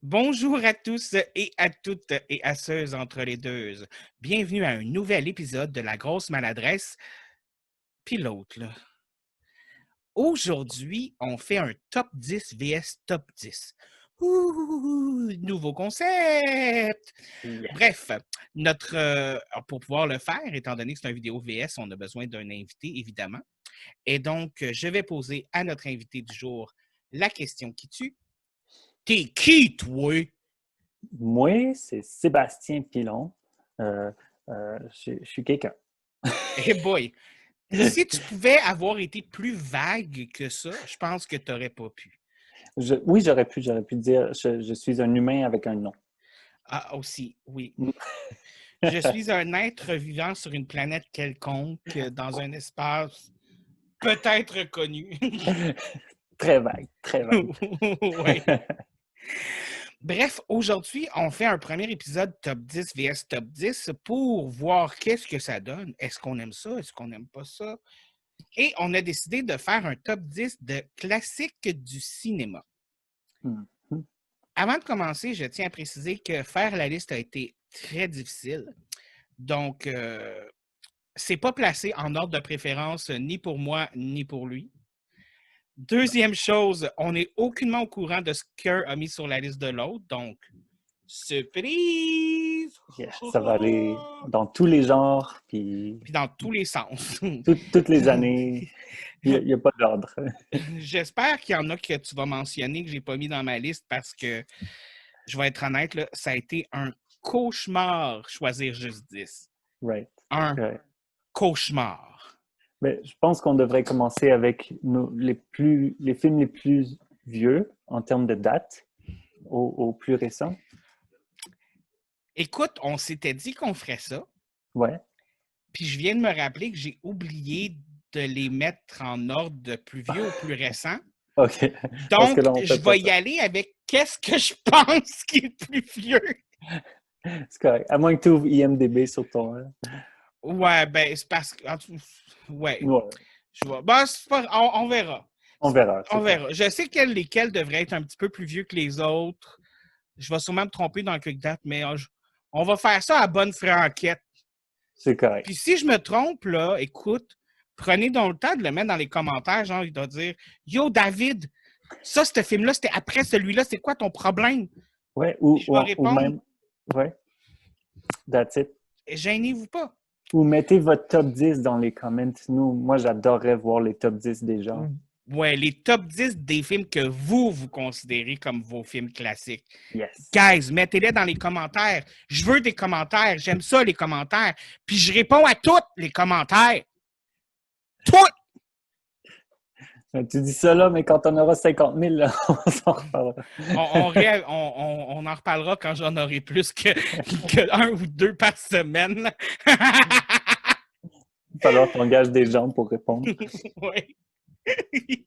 Bonjour à tous et à toutes et à ceux entre les deux. Bienvenue à un nouvel épisode de La Grosse Maladresse. Puis l'autre, là. Aujourd'hui, on fait un top 10 vs top 10. Ouh, nouveau concept! Yes. Bref, pour pouvoir le faire, étant donné que c'est une vidéo VS, on a besoin d'un invité, évidemment. Et donc, je vais poser à notre invité du jour la question qui tue. T'es qui, toi? Moi, c'est Sébastien Pilon. Euh, je suis quelqu'un. Eh boy! Si tu pouvais avoir été plus vague que ça, je pense que tu n'aurais pas pu. Oui, j'aurais pu dire je suis un humain avec un nom. Ah, aussi, oui. Je suis un être vivant sur une planète quelconque, dans un espace peut-être connu. Très vague, très vague. Oui. Bref, aujourd'hui, on fait un premier épisode top 10 vs top 10 pour voir qu'est-ce que ça donne. Est-ce qu'on aime ça? Est-ce qu'on n'aime pas ça? Et on a décidé de faire un top 10 de classiques du cinéma. Mhm. Avant de commencer, je tiens à préciser que faire la liste a été très difficile. Donc, c'est pas placé en ordre de préférence ni pour moi ni pour lui. Deuxième chose, on n'est aucunement au courant de ce qu'un a mis sur la liste de l'autre. Donc, surprise! Yes, ça va aller dans tous les genres, puis Puis dans tous les sens. toutes les années. Il n'y a pas d'ordre. J'espère qu'il y en a que tu vas mentionner que j'ai pas mis dans ma liste parce que, je vais être honnête, là, ça a été un cauchemar choisir juste 10. Right. Un Right. cauchemar. Mais je pense qu'on devrait commencer avec les films les plus vieux en termes de date, au plus récent. Écoute, on s'était dit qu'on ferait ça, Ouais. puis je viens de me rappeler que j'ai oublié de les mettre en ordre de plus vieux au plus récent. OK. Parce que Donc, là, on je fait pas vais y ça. aller avec qu'est-ce que je pense qui est le plus vieux. C'est correct. À moins que tu ouvres IMDB sur ton. Ouais, ben, c'est parce que. Ouais. Ouais. Ben, on verra. On verra, On c'est verra. correct. Je sais lesquels devraient être un petit peu plus vieux que les autres. Je vais sûrement me tromper dans quelques dates, mais on va faire ça à bonne franquette. C'est correct. Puis si je me trompe, là, écoute, prenez donc le temps de le mettre dans les commentaires. Genre, il doit dire Yo, David, ça, ce film-là, c'était après celui-là, c'est quoi ton problème? Ouais, Je vais ou répondre même. Ouais, that's it. Gênez-vous pas. Ou mettez votre top 10 dans les comments. Moi, j'adorerais voir les top 10 des gens. Ouais, les top 10 des films que vous considérez comme vos films classiques. Yes. Guys, mettez-les dans les commentaires. Je veux des commentaires. J'aime ça, les commentaires. Puis je réponds à tous les commentaires. Toutes! Tu dis ça là, mais quand on aura 50 000, là, on s'en reparlera. On en reparlera quand j'en aurai plus que un ou deux par semaine. Il va falloir qu'on engage des gens pour répondre. Oui.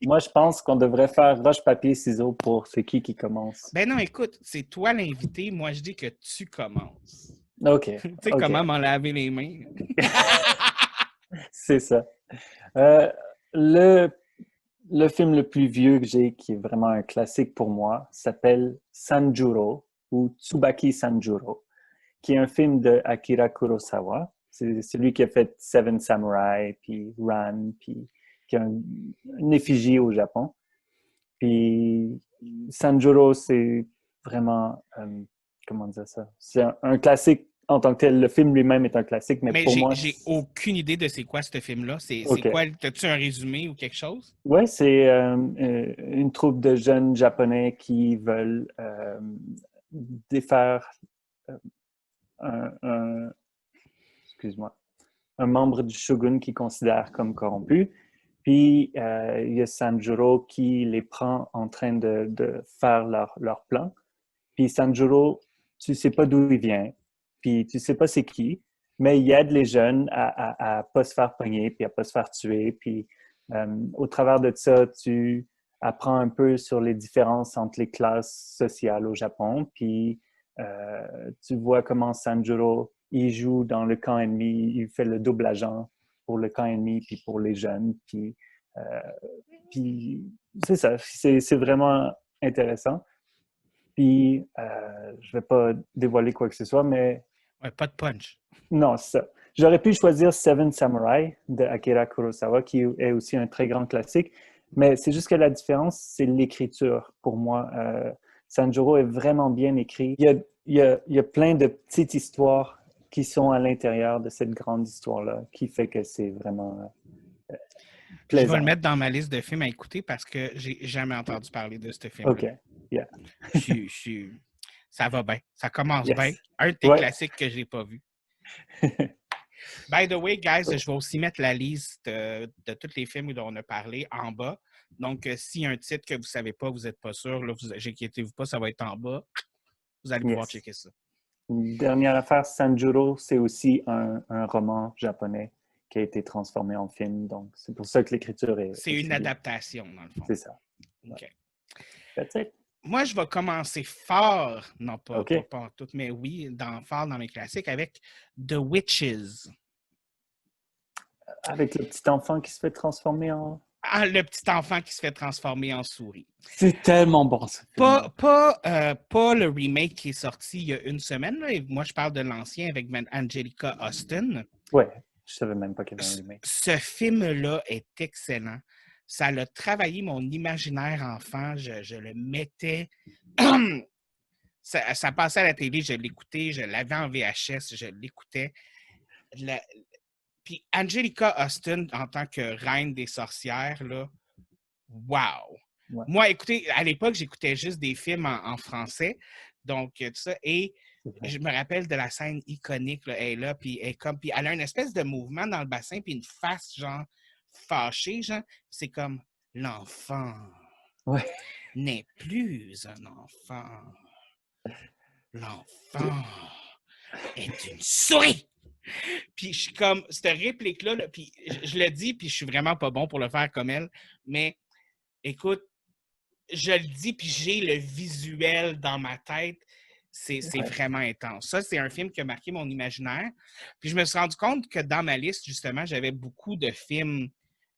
Moi, je pense qu'on devrait faire roche, papier, ciseaux pour c'est qui commence. Ben non, écoute, c'est toi l'invité. Moi, je dis que tu commences. OK, Tu sais OK. comment m'en laver les mains. C'est ça. Euh, le, le film le plus vieux que j'ai, qui est vraiment un classique pour moi, s'appelle Sanjuro ou Tsubaki Sanjuro, qui est un film de Akira Kurosawa. C'est celui qui a fait Seven Samurai, puis Ran, puis qui a une effigie au Japon. Puis Sanjuro, c'est vraiment, comment dire ça? C'est un classique en tant que tel. Le film lui-même est un classique, mais Mais pour moi, j'ai aucune idée de c'est quoi ce film-là. C'est OK. quoi? T'as-tu un résumé ou quelque chose? Ouais, c'est une troupe de jeunes Japonais qui veulent défaire euh, un, excuse-moi, un membre du shogun qu'ils considèrent comme corrompu. Puis il y a Sanjuro qui les prend en train de faire leur plan. Puis Sanjuro, tu sais pas d'où il vient, puis tu sais pas c'est qui, mais il aide les jeunes à pas se faire pogner, puis à pas se faire tuer. Puis au travers de ça, tu apprends un peu sur les différences entre les classes sociales au Japon, puis tu vois comment Sanjuro, il joue dans le camp ennemi, il fait le double agent pour le camp ennemi, puis pour les jeunes, puis c'est ça, c'est vraiment intéressant. Puis, je vais pas dévoiler quoi que ce soit, mais Ouais, pas de punch. non, c'est ça. J'aurais pu choisir Seven Samurai de Akira Kurosawa, qui est aussi un très grand classique, mais c'est juste que la différence, c'est l'écriture pour moi. Sanjuro est vraiment bien écrit. Il y a plein de petites histoires qui sont à l'intérieur de cette grande histoire-là, qui fait que c'est vraiment Je vais plaisant. le mettre dans ma liste de films à écouter parce que j'ai jamais entendu parler de ce film-là. OK, yeah. Ça va bien. Ça commence bien. Yes. Un de tes Ouais. classiques que je n'ai pas vu. By the way, guys, je vais aussi mettre la liste de tous les films dont on a parlé en bas. Donc, s'il y a un titre que vous ne savez pas, vous n'êtes pas sûr, là, inquiétez-vous pas, ça va être en bas. Vous allez pouvoir checker ça. Une dernière affaire, Sanjuro, c'est aussi un roman japonais qui a été transformé en film. Donc, c'est pour ça que l'écriture est... C'est une adaptation, dans le fond. C'est ça. OK. That's it. Moi, je vais commencer fort, non pas, OK. pas en tout, mais oui, fort dans mes classiques, avec The Witches. Avec le petit enfant qui se fait transformer en... Ah, le petit enfant qui se fait transformer en souris. C'est tellement bon, ce film. Pas le remake qui est sorti il y a une semaine. Là, et moi, je parle de l'ancien avec Angelica Huston. Ouais, je savais même pas qu'il y avait un remake. Ce film-là est excellent. Ça a travaillé mon imaginaire enfant. Je le mettais... ça passait à la télé, je l'écoutais. Je l'avais en VHS, je l'écoutais. Puis Angelica Huston, en tant que reine des sorcières, là, wow! Ouais. Moi, écoutez, à l'époque, j'écoutais juste des films en français. Donc, tout ça. Et je me rappelle de la scène iconique, là, elle est là, puis elle a une espèce de mouvement dans le bassin, puis une face, genre, fâchée, genre. C'est comme, l'enfant n'est plus un enfant. L'enfant est une souris! Puis je suis comme, cette réplique-là, là, puis je le dis, puis je suis vraiment pas bon pour le faire comme elle, mais écoute, je le dis, puis j'ai le visuel dans ma tête. C'est vraiment intense. Ça, c'est un film qui a marqué mon imaginaire. Puis je me suis rendu compte que dans ma liste, justement, j'avais beaucoup de films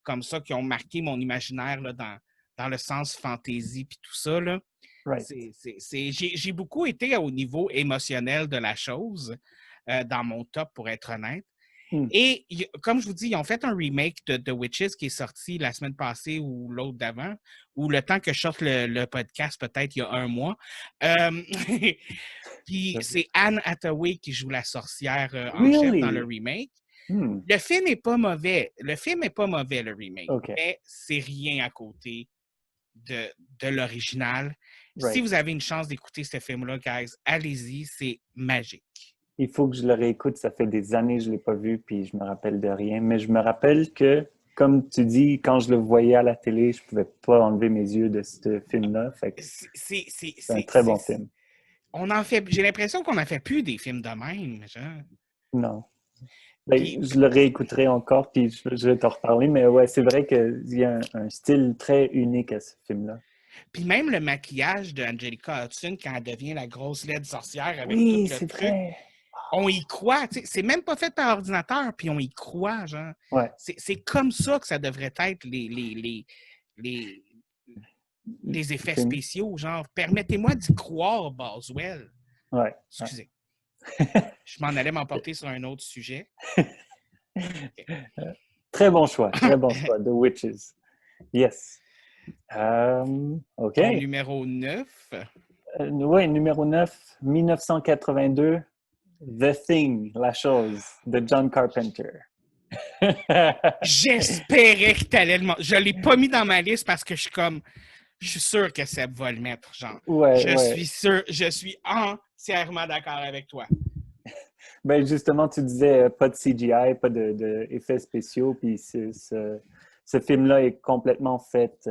comme ça qui ont marqué mon imaginaire là, dans le sens fantasy puis tout ça. Là. Right. J'ai beaucoup été au niveau émotionnel de la chose dans mon top, pour être honnête. Et comme je vous dis, ils ont fait un remake de The Witches qui est sorti la semaine passée ou l'autre d'avant, ou le temps que je sorte le podcast, peut-être il y a un mois. Puis c'est Anne Hathaway qui joue la sorcière en chef dans le remake. Le film n'est pas mauvais. Le remake. Okay. Mais c'est rien à côté de l'original. Right. Si vous avez une chance d'écouter ce film-là, guys, allez-y, c'est magique. Il faut que je le réécoute. Ça fait des années que je ne l'ai pas vu, puis je me rappelle de rien. Mais je me rappelle que, comme tu dis, quand je le voyais à la télé, je ne pouvais pas enlever mes yeux de ce film-là. Fait que c'est un très bon film. J'ai l'impression qu'on n'en fait plus des films de même. Genre. Non. Ben, je le réécouterai encore, puis je vais t'en reparler. Mais ouais, c'est vrai qu'il y a un style très unique à ce film-là. Puis même le maquillage de Angelica Hudson quand elle devient la grosse laide sorcière avec oui, tout le truc. Vrai. On y croit. C'est même pas fait par ordinateur, puis on y croit, genre. Ouais. C'est comme ça que ça devrait être les effets spéciaux, genre. Permettez-moi d'y croire, Boswell. Ouais. Excusez. Je m'en allais m'emporter sur un autre sujet. Okay. Très bon choix. The Witches. Yes. OK. Ton numéro 9. Oui, numéro 9, 1982, The Thing, La Chose, de John Carpenter. J'espérais que tu allais le montrer. Je ne l'ai pas mis dans ma liste parce que je suis sûr que Seb va le mettre, genre. Je suis entièrement d'accord avec toi. Ben justement, tu disais pas de CGI, pas d'effets spéciaux, puis ce film-là est complètement fait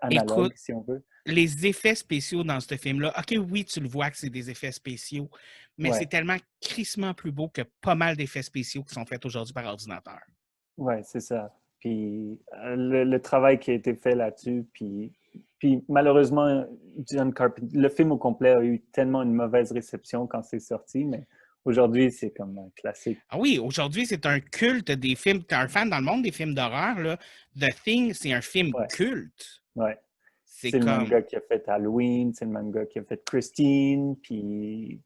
analogue, écoute, si on veut. Les effets spéciaux dans ce film-là, OK, oui, tu le vois que c'est des effets spéciaux, mais c'est tellement crissement plus beau que pas mal d'effets spéciaux qui sont faits aujourd'hui par ordinateur. Oui, c'est ça. Puis le travail qui a été fait là-dessus, puis malheureusement, John Carpenter, le film au complet a eu tellement une mauvaise réception quand c'est sorti, mais aujourd'hui, c'est comme un classique. Ah oui, aujourd'hui, c'est un culte des films. Tu es un fan dans le monde des films d'horreur, là. The Thing, c'est un film culte. Oui. C'est C'est le même comme... gars qui a fait Halloween, c'est le même gars qui a fait Christine, puis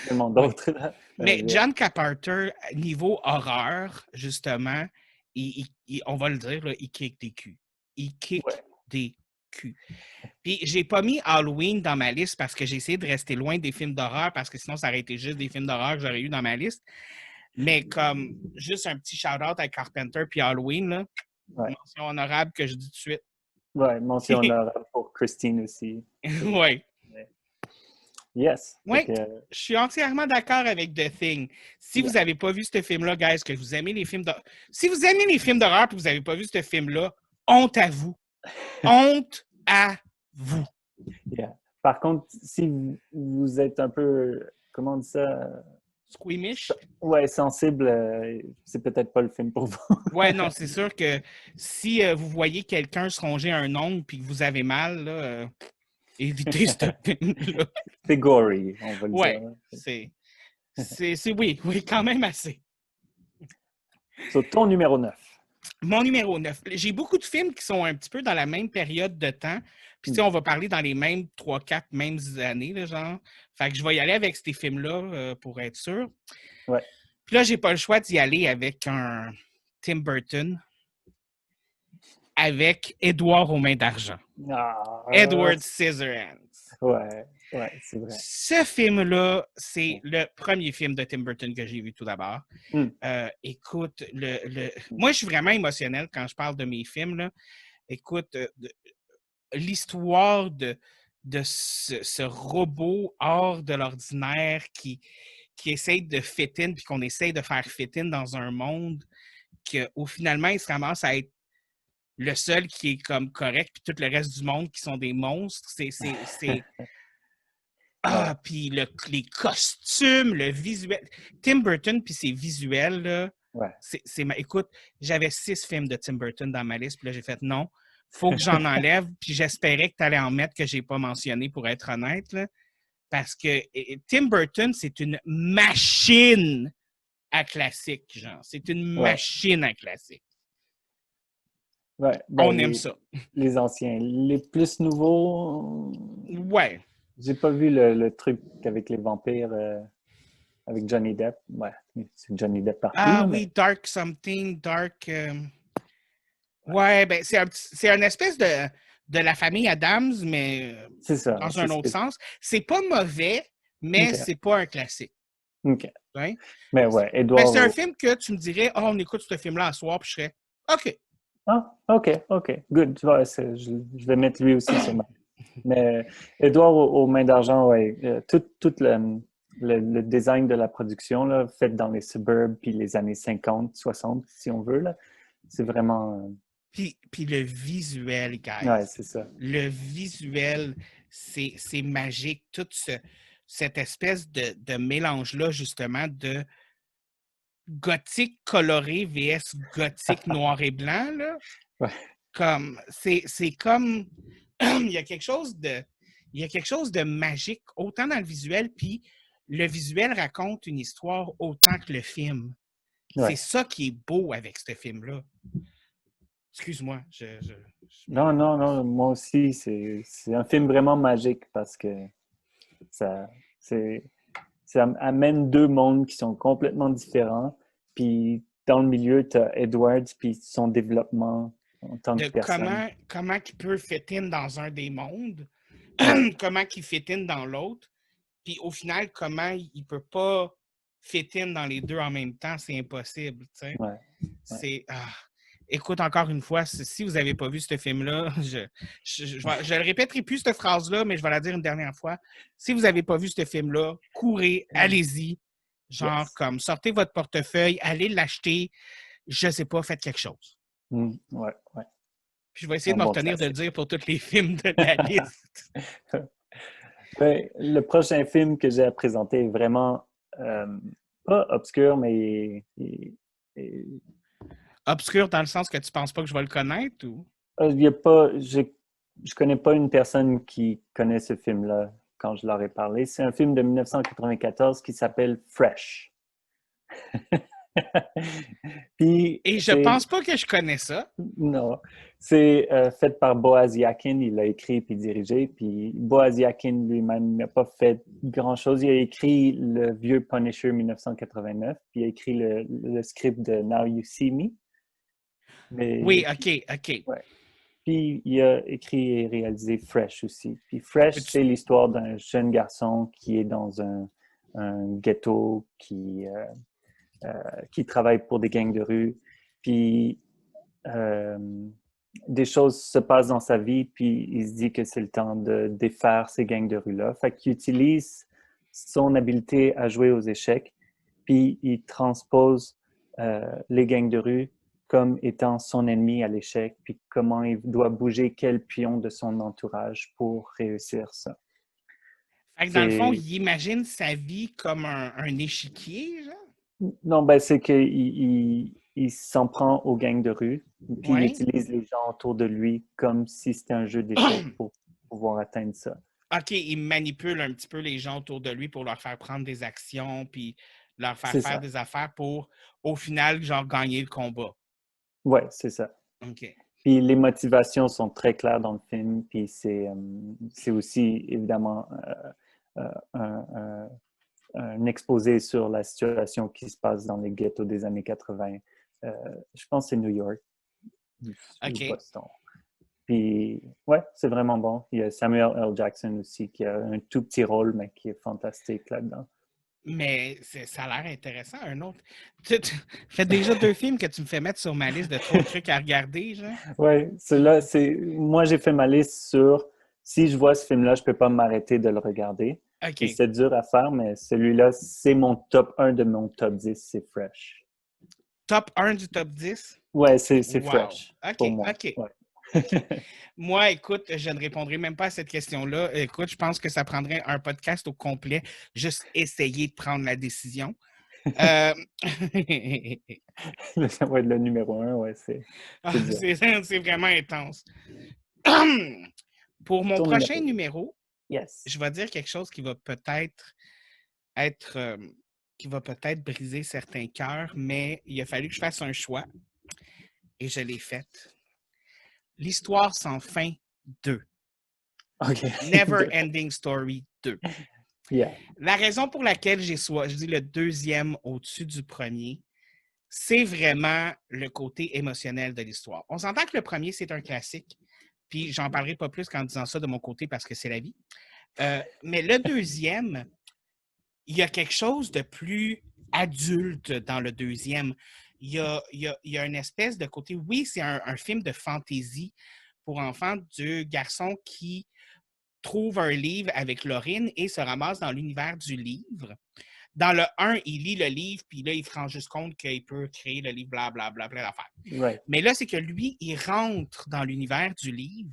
tellement Ouais. d'autres. Là. Mais John Carpenter, niveau horreur, justement, on va le dire, là, il kick des culs. Il kick Ouais. des culs. Puis j'ai pas mis Halloween dans ma liste parce que j'ai essayé de rester loin des films d'horreur parce que sinon ça aurait été juste des films d'horreur que j'aurais eu dans ma liste. Mais comme juste un petit shout-out à Carpenter puis Halloween, là, Ouais. mention honorable que je dis tout de suite. Ouais, mention honorable pour Christine aussi. Oui. Yes. Oui, Que, je suis entièrement d'accord avec The Thing. Si vous n'avez pas vu ce film-là, guys, que vous aimez les films d'horreur. Si vous aimez les films d'horreur et que vous n'avez pas vu ce film-là, honte à vous. Honte à vous. yeah. Par contre, si vous êtes un peu, comment on dit ça? Squeamish? Ouais, sensible, c'est peut-être pas le film pour vous. Ouais, non, c'est sûr que si vous voyez quelqu'un se ronger un ongle et que vous avez mal, là, évitez ce film-là. C'est gory, on va le Ouais, dire. oui, quand même assez. Sur ton numéro 9. Mon numéro 9. J'ai beaucoup de films qui sont un petit peu dans la même période de temps. Puis, on va parler dans les mêmes 3-4 mêmes années, là, genre. Fait que je vais y aller avec ces films-là pour être sûr. Ouais. Puis là, j'ai pas le choix d'y aller avec un Tim Burton, avec Édouard aux mains d'argent. Edward Scissorhands. Ouais, c'est vrai. Ce film-là, c'est le premier film de Tim Burton que j'ai vu tout d'abord. Écoute, moi, je suis vraiment émotionnel quand je parle de mes films, là. Écoute, l'histoire de ce robot hors de l'ordinaire qui essaye de fit in, puis qu'on essaye de faire fit in dans un monde qu'au finalement, il se ramasse à être le seul qui est comme correct, puis tout le reste du monde qui sont des monstres. Puis les costumes, le visuel. Tim Burton, puis ses visuels, là, écoute, j'avais 6 films de Tim Burton dans ma liste, puis là, j'ai fait non, faut que j'en enlève, puis j'espérais que tu allais en mettre que j'ai pas mentionné, pour être honnête, là, parce que Tim Burton, c'est une machine à classique, genre. C'est une machine à classique. Ouais, on aime ça. Les anciens. Les plus nouveaux... Ouais. J'ai pas vu le truc avec les vampires avec Johnny Depp. Ouais, c'est Johnny Depp partout. Ah oui, Dark Something, Dark... Ouais, ben c'est une espèce de la famille Adams, mais dans un autre sens. C'est pas mauvais, mais c'est pas un classique. OK. Hein? Mais ouais, Edouard... c'est un film que tu me dirais, on écoute ce film-là à soir, puis je serais, OK. Ah, OK. Good. Ouais, je vais mettre lui aussi sur ma... Mais Edouard aux mains d'argent, ouais. Tout le design de la production, là, fait dans les suburbs, puis les années 50, 60, si on veut, là, c'est vraiment... Puis le visuel, guys. Ouais, c'est ça. Le visuel, c'est magique. Toute cette espèce de mélange-là, justement, de gothique coloré vs gothique noir et blanc, là. Ouais. Comme, c'est comme... il y a quelque chose de magique, autant dans le visuel, puis le visuel raconte une histoire autant que le film. Ouais. C'est ça qui est beau avec ce film-là. Excuse-moi. Non, moi aussi, c'est un film vraiment magique parce que ça amène deux mondes qui sont complètement différents. Puis dans le milieu, tu as Edwards, puis son développement en tant que personne. Comment il peut fit in dans un des mondes, comment il fit in dans l'autre, puis au final, comment il peut pas fit in dans les deux en même temps, c'est impossible. Tu sais. Écoute, encore une fois, si vous n'avez pas vu ce film-là, je le répéterai plus, cette phrase-là, mais je vais la dire une dernière fois. Si vous n'avez pas vu ce film-là, courez, allez-y. Genre, comme, sortez votre portefeuille, allez l'acheter. Je sais pas, faites quelque chose. Ouais. Puis je vais essayer de me retenir de le dire pour tous les films de la liste. Le prochain film que j'ai à présenter est vraiment pas obscur, mais Obscur dans le sens que tu penses pas que je vais le connaître ou? il y a pas, je connais pas une personne qui connaît ce film-là quand je leur ai parlé. C'est un film de 1994 qui s'appelle Fresh. Puis, Et je pense pas que je connais ça. non, c'est fait par Boaz Yakin. Il l'a écrit puis dirigé. Puis Boaz Yakin lui-même n'a pas fait grand-chose. Il a écrit le vieux Punisher 1989, puis il a écrit le script de Now You See Me. Oui, Mais, OK. ouais. Puis il a écrit et réalisé Fresh aussi. Puis Fresh, Peux-tu- c'est l'histoire d'un jeune garçon qui est dans un ghetto, qui travaille pour des gangs de rue. Puis euh, des choses se passent dans sa vie, puis il se dit que c'est le temps de défaire ces gangs de rue-là. Fait qu'il utilise son habileté à jouer aux échecs, puis il transpose les gangs de rue comme étant son ennemi à l'échec, puis comment il doit bouger quel pion de son entourage pour réussir ça. Fait que dans le fond, C'est il imagine sa vie comme un échiquier, genre? Non, ben c'est qu'il il s'en prend aux gangs de rue, puis il Ouais. utilise les gens autour de lui comme si c'était un jeu d'échecs pour pouvoir atteindre ça. OK, il manipule un petit peu les gens autour de lui pour leur faire prendre des actions, puis leur faire C'est faire ça. des affaires pour, au final, genre, gagner le combat. Ouais, c'est ça. OK. Puis les motivations sont très claires dans le film, puis c'est aussi évidemment un exposé sur la situation qui se passe dans les ghettos des années 80. Euh, je pense que c'est New York ou OK. Boston. Puis, ouais, c'est vraiment bon. Il y a Samuel L. Jackson aussi qui a un tout petit rôle, mais qui est fantastique là-dedans. Mais ça a l'air intéressant, un autre. Tu fais déjà 2 films que tu me fais mettre sur ma liste de trop trucs à regarder, genre. Ouais, celui-là, c'est. Moi, j'ai fait ma liste sur si je vois ce film-là, je peux pas m'arrêter de le regarder. Puis OK. c'est dur à faire, mais celui-là, c'est mon top 1 de mon top 10, c'est Fresh. Top 1 du top 10? Ouais, c'est Wow. Fresh pour OK, moi. OK, Ouais. OK. Moi, écoute, je ne répondrai même pas à cette question-là. Écoute, je pense que ça prendrait un podcast au complet, juste essayer de prendre la décision. Euh, Ça va être le numéro 1, ouais, c'est dur. c'est vraiment intense. Pour mon Ton prochain numéro. numéro, Yes. je vais dire quelque chose qui va peut-être être, qui va peut-être briser certains cœurs, mais il a fallu que je fasse un choix et je l'ai fait. L'histoire sans fin 2. OK. Never Ending Story 2. Yeah. La raison pour laquelle j'ai choisi le deuxième au-dessus du premier, c'est vraiment le côté émotionnel de l'histoire. On s'entend que le premier, c'est un classique, puis j'en parlerai pas plus qu'en disant ça de mon côté parce que c'est la vie. Mais le deuxième, il y a quelque chose de plus adulte dans le deuxième. Il y a une espèce de côté, oui, c'est un film de fantaisie pour enfants de garçons qui trouve un livre avec Laurine et se ramasse dans l'univers du livre. Dans le 1, il lit le livre, puis là, il se rend juste compte qu'il peut créer le livre, blablabla, plein d'affaires. Right. Mais là, c'est que lui, il rentre dans l'univers du livre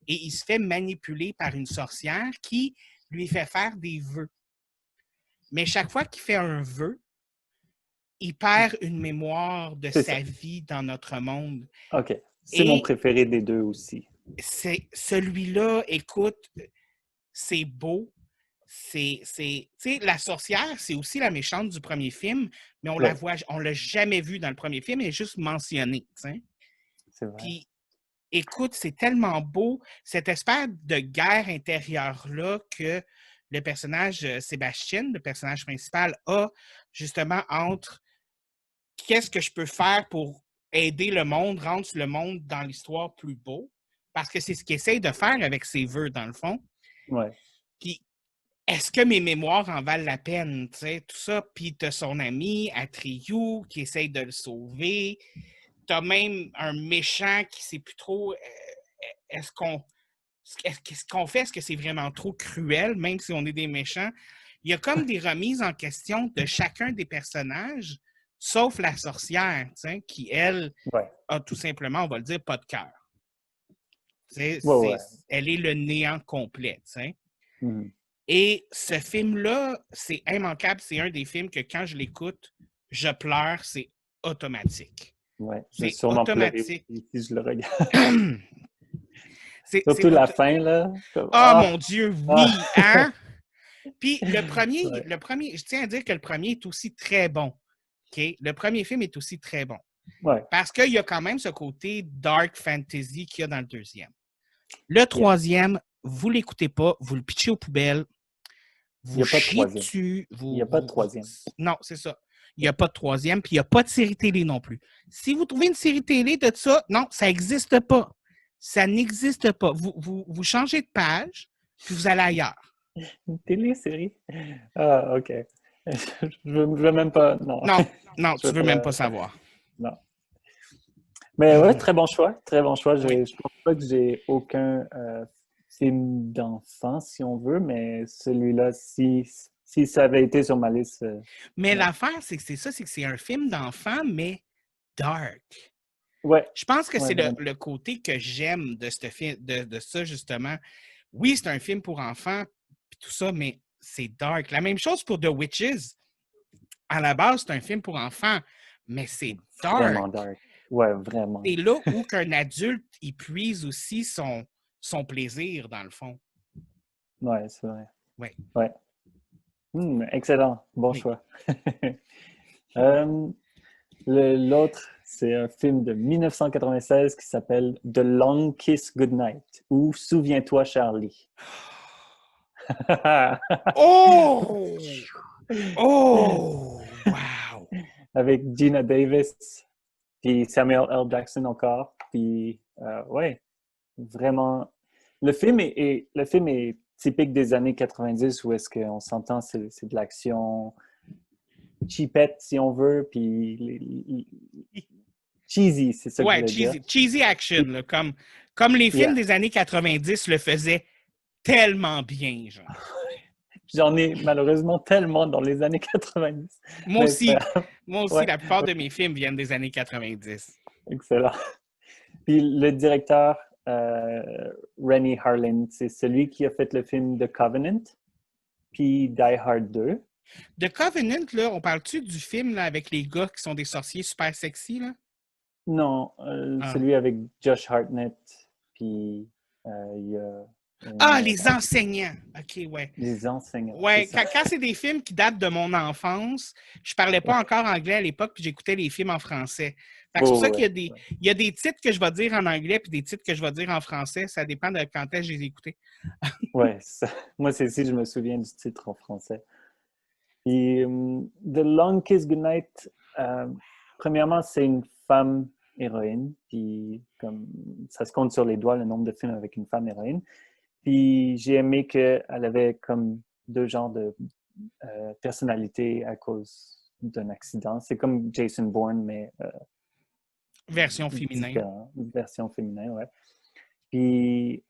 et il se fait manipuler par une sorcière qui lui fait faire des vœux. Mais chaque fois qu'il fait un vœu, il perd une mémoire de C'est ça. sa vie dans notre monde. OK. C'est mon Et préféré des deux aussi. c'est celui-là, écoute, c'est beau. Tu sais, la sorcière, c'est aussi la méchante du premier film, mais on la Ouais, voit, on l'a jamais vue dans le premier film, elle est juste mentionnée. T'sais. c'est vrai. Puis, écoute, c'est tellement beau, cette espèce de guerre intérieure-là que le personnage Sébastien, le personnage principal, a justement entre qu'est-ce que je peux faire pour aider le monde, rendre le monde dans l'histoire plus beau, parce que c'est ce qu'il essaye de faire avec ses vœux, dans le fond. Ouais. Puis, est-ce que mes mémoires en valent la peine, tu sais, tout ça. Puis t'as son ami, Atriou, qui essaye de le sauver. T'as même un méchant qui sait plus trop, est-ce qu'on qu'est-ce qu'on fait? Est-ce que c'est vraiment trop cruel, même si on est des méchants? Il y a comme des remises en question de chacun des personnages, sauf la sorcière, tu sais, qui, elle, Ouais. a tout simplement, on va le dire, pas de cœur. Ouais, ouais. Elle est le néant complet, tu sais. Mhm. Et ce film-là, c'est immanquable. C'est un des films que quand je l'écoute, je pleure, c'est automatique. Ouais. Je vais C'est sûrement pleurer automatique. aussi si je le regarde. C'est Surtout la fin, là. Ah, mon Dieu, Ah. oui, hein? Puis Ouais. le premier, je tiens à dire que le premier est aussi très bon. OK? Le premier film est aussi très bon. Ouais. Parce qu'il y a quand même ce côté dark fantasy qu'il y a dans le deuxième. Le troisième, vous ne l'écoutez pas, vous le pitchez aux poubelles, vous chiez dessus. Il n'y a pas de troisième. Non, c'est ça. Il n'y a pas de troisième, puis il n'y a pas de série télé non plus. Si vous trouvez une série télé de ça, non, ça n'existe pas. Ça n'existe pas. Vous changez de page, puis vous allez ailleurs. Une télésérie? Ah, OK. Je veux même pas... Non, tu veux même pas savoir. Non. Mais ouais, très bon choix. Très bon choix. Je pense pas que j'ai aucun film d'enfant, si on veut, mais celui-là, si ça avait été sur ma liste... mais l'affaire, c'est que c'est un film d'enfant, mais dark. Ouais. Je pense que c'est le côté que j'aime de ce film, de ça, justement. Oui, c'est un film pour enfants, puis tout ça, mais c'est dark. La même chose pour The Witches. À la base, c'est un film pour enfants, mais c'est dark. Vraiment dark. Ouais, vraiment. C'est là où qu'un adulte, il puise aussi son plaisir, dans le fond. Ouais, c'est vrai. Ouais. Ouais. Excellent. Bon choix. L'autre, c'est un film de 1996 qui s'appelle The Long Kiss Goodnight ou Souviens-toi, Charlie. Oh! Oh! Wow! Avec Gina Davis, puis Samuel L. Jackson encore. Puis, ouais, vraiment. Le film est typique des années 90 où est-ce qu'on s'entend, c'est de l'action cheapette, si on veut, puis cheesy, c'est ça que je voulais dire. Cheesy action, là, comme les films des années 90 le faisaient tellement bien, genre. J'en ai malheureusement tellement dans les années 90. Moi aussi, ouais. La plupart de mes films viennent des années 90. Excellent. Puis le directeur, Rennie Harlin, c'est celui qui a fait le film The Covenant, puis Die Hard 2. The Covenant, là, on parle-tu du film là, avec les gars qui sont des sorciers super sexy, là? Non, celui avec Josh Hartnett, puis il y a... les enseignants! OK, ouais. Les enseignants. Ouais, quand c'est des films qui datent de mon enfance, je parlais pas encore anglais à l'époque, puis j'écoutais les films en français. C'est pour ça qu'il y a des titres que je vais dire en anglais, puis des titres que je vais dire en français. Ça dépend de quand est-ce que je les ai écoutés. Ouais, moi, c'est si je me souviens du titre en français. Puis, The Long Kiss Goodnight, premièrement, c'est une femme héroïne, puis comme ça se compte sur les doigts le nombre de films avec une femme héroïne. Puis j'ai aimé qu'elle avait comme deux genres de personnalités à cause d'un accident. C'est comme Jason Bourne, mais... version féminin. Version féminin, ouais. Puis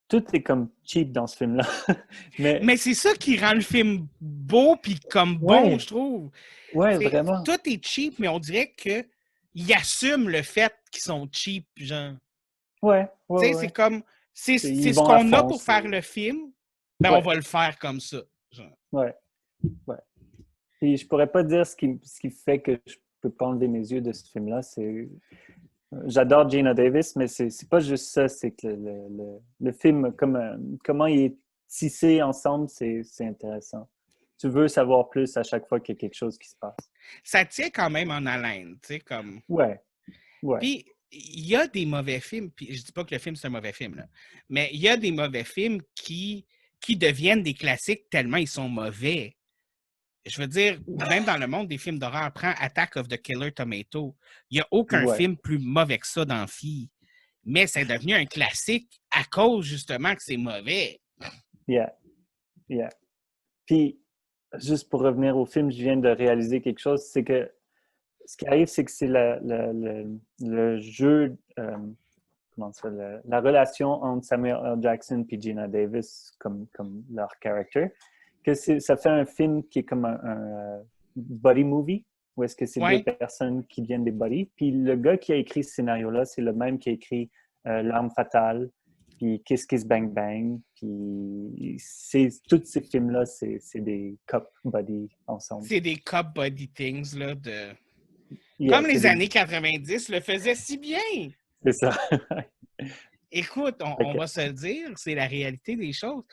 tout est comme cheap dans ce film-là. mais c'est ça qui rend le film beau puis comme bon, je trouve. Ouais, vraiment. Tout est cheap, mais on dirait qu'ils assument le fait qu'ils sont cheap, genre. Ouais. C'est comme, c'est ce qu'on a pour faire le film, ben on va le faire comme ça. Genre. Ouais. Puis je pourrais pas dire ce qui fait que je peux pas enlever mes yeux de ce film-là, c'est... J'adore Gina Davis, mais c'est pas juste ça, c'est que le film, comment il est tissé ensemble, c'est intéressant. Tu veux savoir plus à chaque fois qu'il y a quelque chose qui se passe. Ça tient quand même en haleine, tu sais, comme... Ouais. Puis, il y a des mauvais films, puis je dis pas que le film, c'est un mauvais film, là, mais il y a des mauvais films qui deviennent des classiques tellement ils sont mauvais. Je veux dire, même dans le monde des films d'horreur, prends Attack of the Killer Tomato. Il n'y a aucun film plus mauvais que ça dans Fi. Mais c'est devenu un classique à cause, justement, que c'est mauvais. Yeah. Puis, juste pour revenir au film, je viens de réaliser quelque chose, c'est que ce qui arrive, c'est que c'est le jeu, la relation entre Samuel L. Jackson et Gina Davis comme leur character, que ça fait un film qui est comme un buddy movie, où est-ce que c'est deux personnes qui deviennent des buddies. Puis le gars qui a écrit ce scénario-là, c'est le même qui a écrit L'Arme fatale, puis Kiss Kiss Bang Bang, puis tous ces films-là, c'est des cop buddies ensemble. C'est des cop buddy things, là, comme les années 90 le faisaient si bien. C'est ça. Écoute, on va se le dire, c'est la réalité des choses.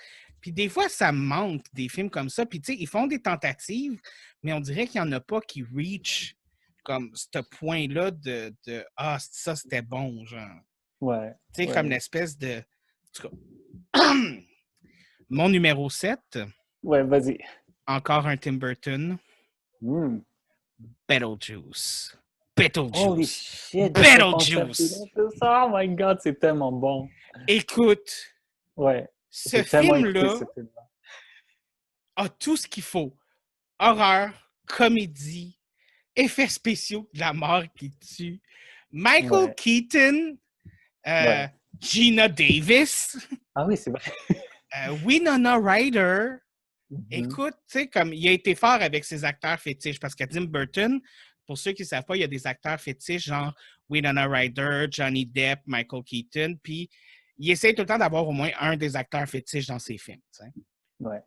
Puis des fois, ça me manque des films comme ça. Puis tu sais, ils font des tentatives, mais on dirait qu'il n'y en a pas qui reach comme ce point-là de Ah, ça, c'était bon, genre. Ouais, Tu sais, ouais. comme l'espèce de. En tout cas, mon numéro 7, Ouais, vas-y. encore un Tim Burton, Hmm. Beetlejuice. Holy Beetlejuice. shit, j'ai pas pensé à Beetlejuice. ça. Oh my God, c'est tellement bon. Écoute, Ouais, ce j'ai tellement écouté film-là ce film-là. a tout ce qu'il faut. Horreur, comédie, effets spéciaux de la mort qui tue. Michael Ouais, Keaton, euh, ouais. Gina Davis, Ah oui, c'est vrai. Winona Ryder. Mhm. Écoute, tu sais, comme il a été fort avec ses acteurs fétiches, parce que Tim Burton, pour ceux qui ne savent pas, il y a des acteurs fétiches, genre Winona Ryder, Johnny Depp, Michael Keaton, puis il essaie tout le temps d'avoir au moins un des acteurs fétiches dans ses films. T'sais. Ouais,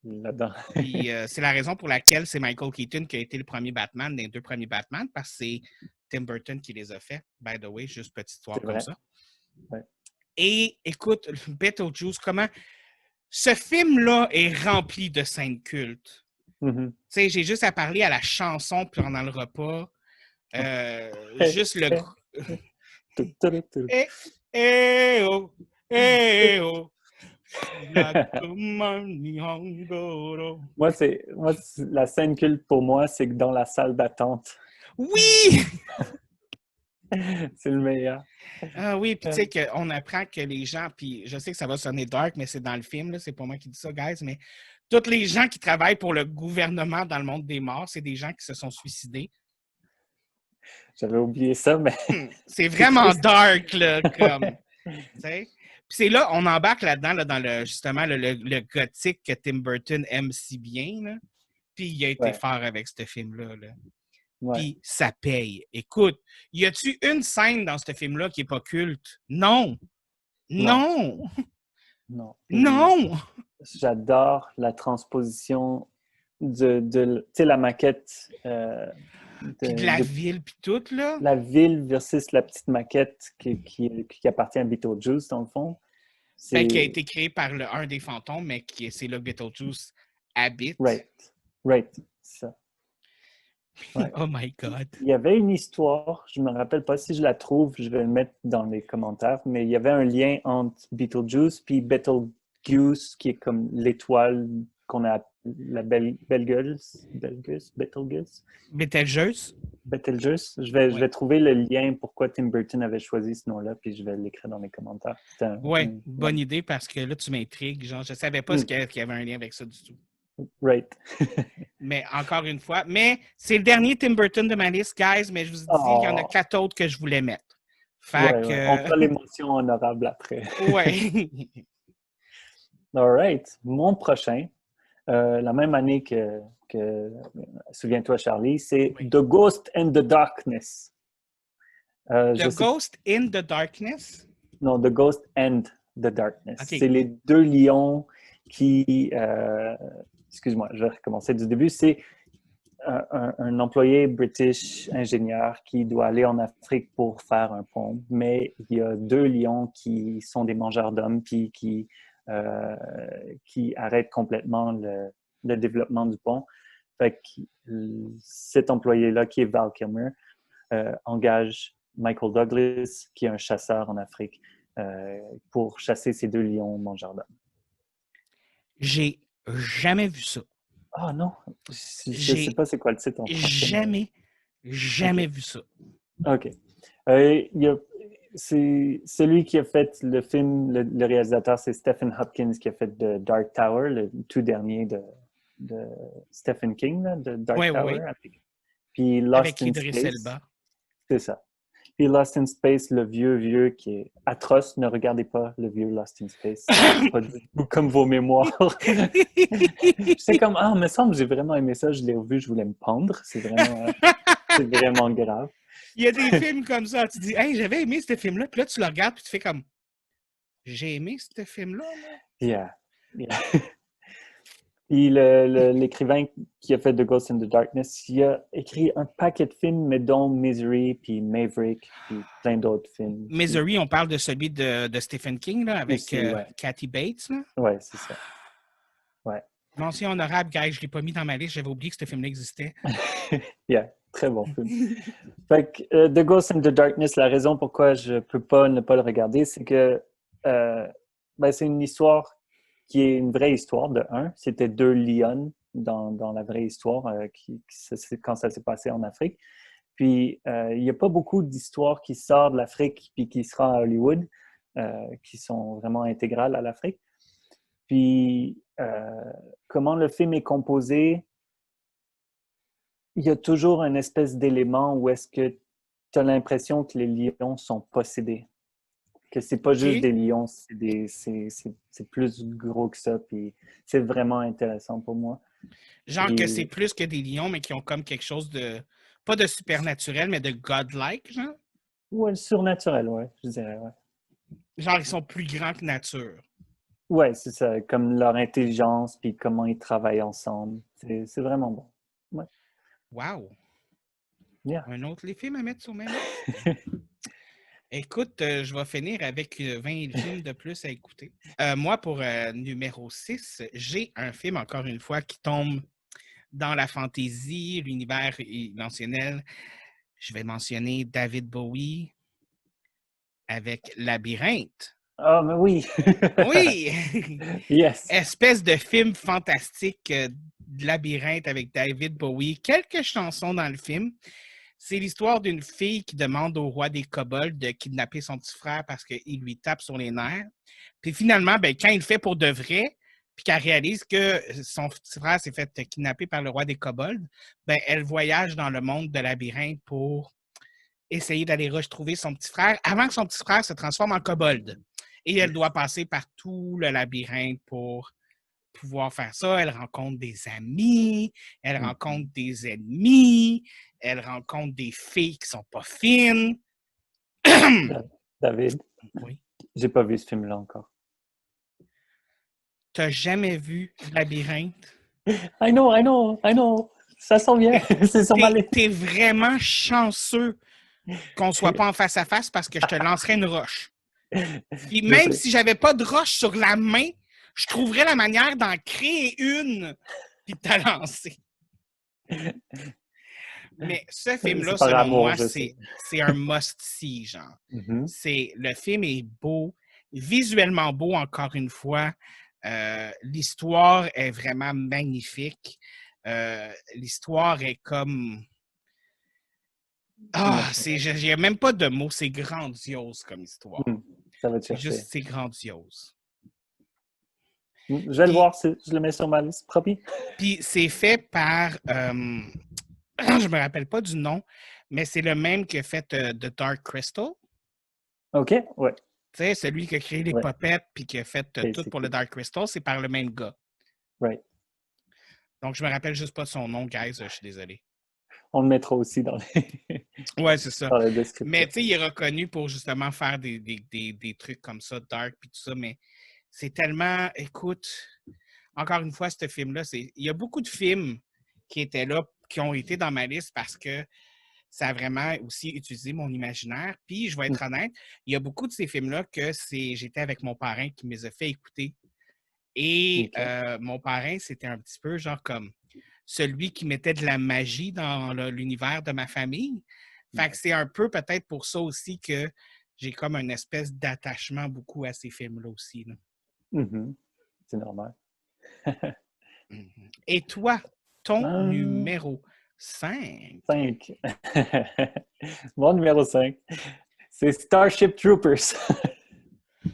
là-dedans. Puis c'est la raison pour laquelle c'est Michael Keaton qui a été le premier Batman, des deux premiers Batman, parce que c'est Tim Burton qui les a faits, by the way, juste petite histoire C'est comme vrai. ça. Ouais. Et écoute, Beetlejuice, comment ce film-là est rempli de scènes cultes. Mhm. Tu sais, j'ai juste à parler à la chanson pendant le repas. Juste le. Eh, eh, oh, eh, oh. La scène culte pour moi, c'est que dans la salle d'attente, Oui! c'est le meilleur. Ah oui, puis tu sais qu'on apprend que les gens, puis je sais que ça va sonner dark, mais c'est dans le film, là, c'est pas moi qui dis ça, guys, mais tous les gens qui travaillent pour le gouvernement dans le monde des morts, c'est des gens qui se sont suicidés. J'avais oublié ça, mais C'est c'est vraiment triste. dark, là, comme, Ouais. tu sais. Puis c'est là, on embarque là-dedans, là, dans le, justement, le gothique que Tim Burton aime si bien, là. Puis il a été Ouais. fort avec ce film-là, là. Ouais. Puis ça paye. Écoute, y a-tu une scène dans ce film-là qui est pas culte? Non! Non. Non! Non. Puis Non! j'adore la transposition tu sais, la maquette Puis de la ville, puis tout, là. la ville versus la petite maquette qui appartient à Beetlejuice, dans le fond. Ben, qui a C'est été créé par un des fantômes, mais c'est là que Beetlejuice habite. right. Right. Ça. Ouais. Oh my God. Il y avait une histoire, je ne me rappelle pas si je la trouve, je vais le mettre dans les commentaires, mais il y avait un lien entre Beetlejuice puis Betelgeuse, qui est comme l'étoile qu'on a la Betelgeuse. Betelgeuse? Betelgeuse. Je Oui. vais trouver le lien pourquoi Tim Burton avait choisi ce nom-là, puis je vais l'écrire dans les commentaires. Oui, bonne idée parce que là, tu m'intrigues. Genre, je savais pas qu'il y avait un lien avec ça du tout. Right. Mais encore une fois, mais c'est le dernier Tim Burton de ma liste, guys, mais je vous dis, il y en a 4 autres que je voulais mettre. Fait Ouais, que. ouais. On fera l'émotion honorable après. Ouais. All right. Mon prochain, la même année souviens-toi, Charlie, c'est Oui. The Ghost and the Darkness. The Ghost in the Darkness? Non, The Ghost and the Darkness. Okay. C'est les deux lions qui... excuse-moi, je vais recommencer du début. C'est un employé british ingénieur qui doit aller en Afrique pour faire un pont, mais il y a deux lions qui sont des mangeurs d'hommes puis qui arrêtent complètement le développement du pont. Fait que cet employé-là, qui est Val Kilmer, engage Michael Douglas, qui est un chasseur en Afrique, pour chasser ces deux lions mangeurs d'hommes. J'ai jamais vu ça. Ah non, je ne sais pas c'est quoi le titre en français. Jamais vu ça. OK. C'est celui qui a fait le film, le réalisateur, c'est Stephen Hopkins qui a fait The Dark Tower, le tout dernier de Stephen King, là, de Dark Tower. Oui. Puis Lost in Space. Elba. C'est ça. Puis Lost in Space, le vieux qui est atroce. Ne regardez pas le vieux Lost in Space. Pas comme vos mémoires. C'est comme, il me semble que j'ai vraiment aimé ça. Je l'ai revu, je voulais me pendre. C'est vraiment grave. Il y a des films comme ça. Tu dis, hey, j'avais aimé ce film-là. Puis là, tu le regardes, puis tu fais comme, j'ai aimé ce film-là. Yeah. Puis l'écrivain qui a fait The Ghost in the Darkness, il a écrit un paquet de films, mais dont Misery, puis Maverick, puis plein d'autres films. Misery, on parle de celui de Stephen King, là, avec Aussi, ouais. Kathy Bates. Là. Ouais, c'est ça. Ouais. Mention honorable, guys, je ne l'ai pas mis dans ma liste, j'avais oublié que ce film-là existait. Yeah, très bon film. Fait que The Ghost in the Darkness, la raison pourquoi je peux pas ne pas le regarder, c'est que c'est une histoire qui est une vraie histoire de un. C'était deux lionnes dans la vraie histoire quand ça s'est passé en Afrique. Puis, il n'y a pas beaucoup d'histoires qui sortent de l'Afrique puis qui seront à Hollywood, qui sont vraiment intégrales à l'Afrique. Puis, comment le film est composé, il y a toujours une espèce d'élément où est-ce que tu as l'impression que les lions sont possédés. Que c'est pas juste des lions, c'est plus gros que ça. Puis c'est vraiment intéressant pour moi. Genre que c'est plus que des lions, mais qui ont comme quelque chose de, pas de supernaturel, mais de godlike, genre? Ouais, surnaturel, ouais, je dirais, ouais. Genre, ils sont plus grands que nature. Ouais, c'est ça, comme leur intelligence, puis comment ils travaillent ensemble. C'est vraiment bon. Ouais. Wow! Yeah. Un autre les films à mettre sur ma liste? Écoute, je vais finir avec 20 films de plus à écouter. Moi, pour numéro 6, j'ai un film, encore une fois, qui tombe dans la fantaisie, l'univers dimensionnel. Je vais mentionner David Bowie avec Labyrinthe. Ah, mais oui! Oui! Yes! Espèce de film fantastique de Labyrinthe avec David Bowie. Quelques chansons dans le film. C'est l'histoire d'une fille qui demande au roi des kobolds de kidnapper son petit frère parce qu'il lui tape sur les nerfs. Puis finalement, quand il le fait pour de vrai, puis qu'elle réalise que son petit frère s'est fait kidnapper par le roi des kobolds, elle voyage dans le monde de Labyrinthe pour essayer d'aller retrouver son petit frère avant que son petit frère se transforme en kobold. Et elle doit passer par tout le labyrinthe pour pouvoir faire ça. Elle rencontre des amis, elle rencontre des ennemis, elle rencontre des filles qui sont pas fines. David, Oui. j'ai pas vu ce film-là encore. T'as jamais vu Labyrinthe? I know. Ça sent bien. C'est sur ma liste. T'es vraiment chanceux qu'on soit pas en face à face parce que je te lancerais une roche. Puis même si j'avais pas de roche sur la main, je trouverais la manière d'en créer une puis de te lancer. Mais ce film-là, selon moi, c'est un must-see, genre. Le film est beau, visuellement beau, encore une fois. L'histoire est vraiment magnifique. L'histoire est comme... il n'y a même pas de mots. C'est grandiose comme histoire. Ça va te chercher. C'est grandiose. Je vais le voir, je le mets sur ma liste. Promis. Puis c'est fait par... je me rappelle pas du nom, mais c'est le même qui a fait The Dark Crystal. OK, ouais. Tu sais, celui qui a créé les popettes puis qui a fait tout pour le Dark Crystal, c'est par le même gars. Right. Donc, je me rappelle juste pas son nom, guys. Je suis désolé. On le mettra aussi dans les... Ouais, c'est ça. Dans la description. Mais tu sais, il est reconnu pour justement faire des trucs comme ça, dark puis tout ça, mais c'est tellement... Écoute, encore une fois, ce film-là, il y a beaucoup de films qui étaient là, qui ont été dans ma liste parce que ça a vraiment aussi utilisé mon imaginaire. Puis, je vais être honnête, il y a beaucoup de ces films-là que j'étais avec mon parrain qui me les a fait écouter. Et mon parrain, c'était un petit peu genre comme celui qui mettait de la magie dans l'univers de ma famille. Fait que c'est un peu peut-être pour ça aussi que j'ai comme une espèce d'attachement beaucoup à ces films-là aussi. Là. C'est normal. Et toi, ton numéro 5? 5. Mon numéro 5, c'est Starship Troopers.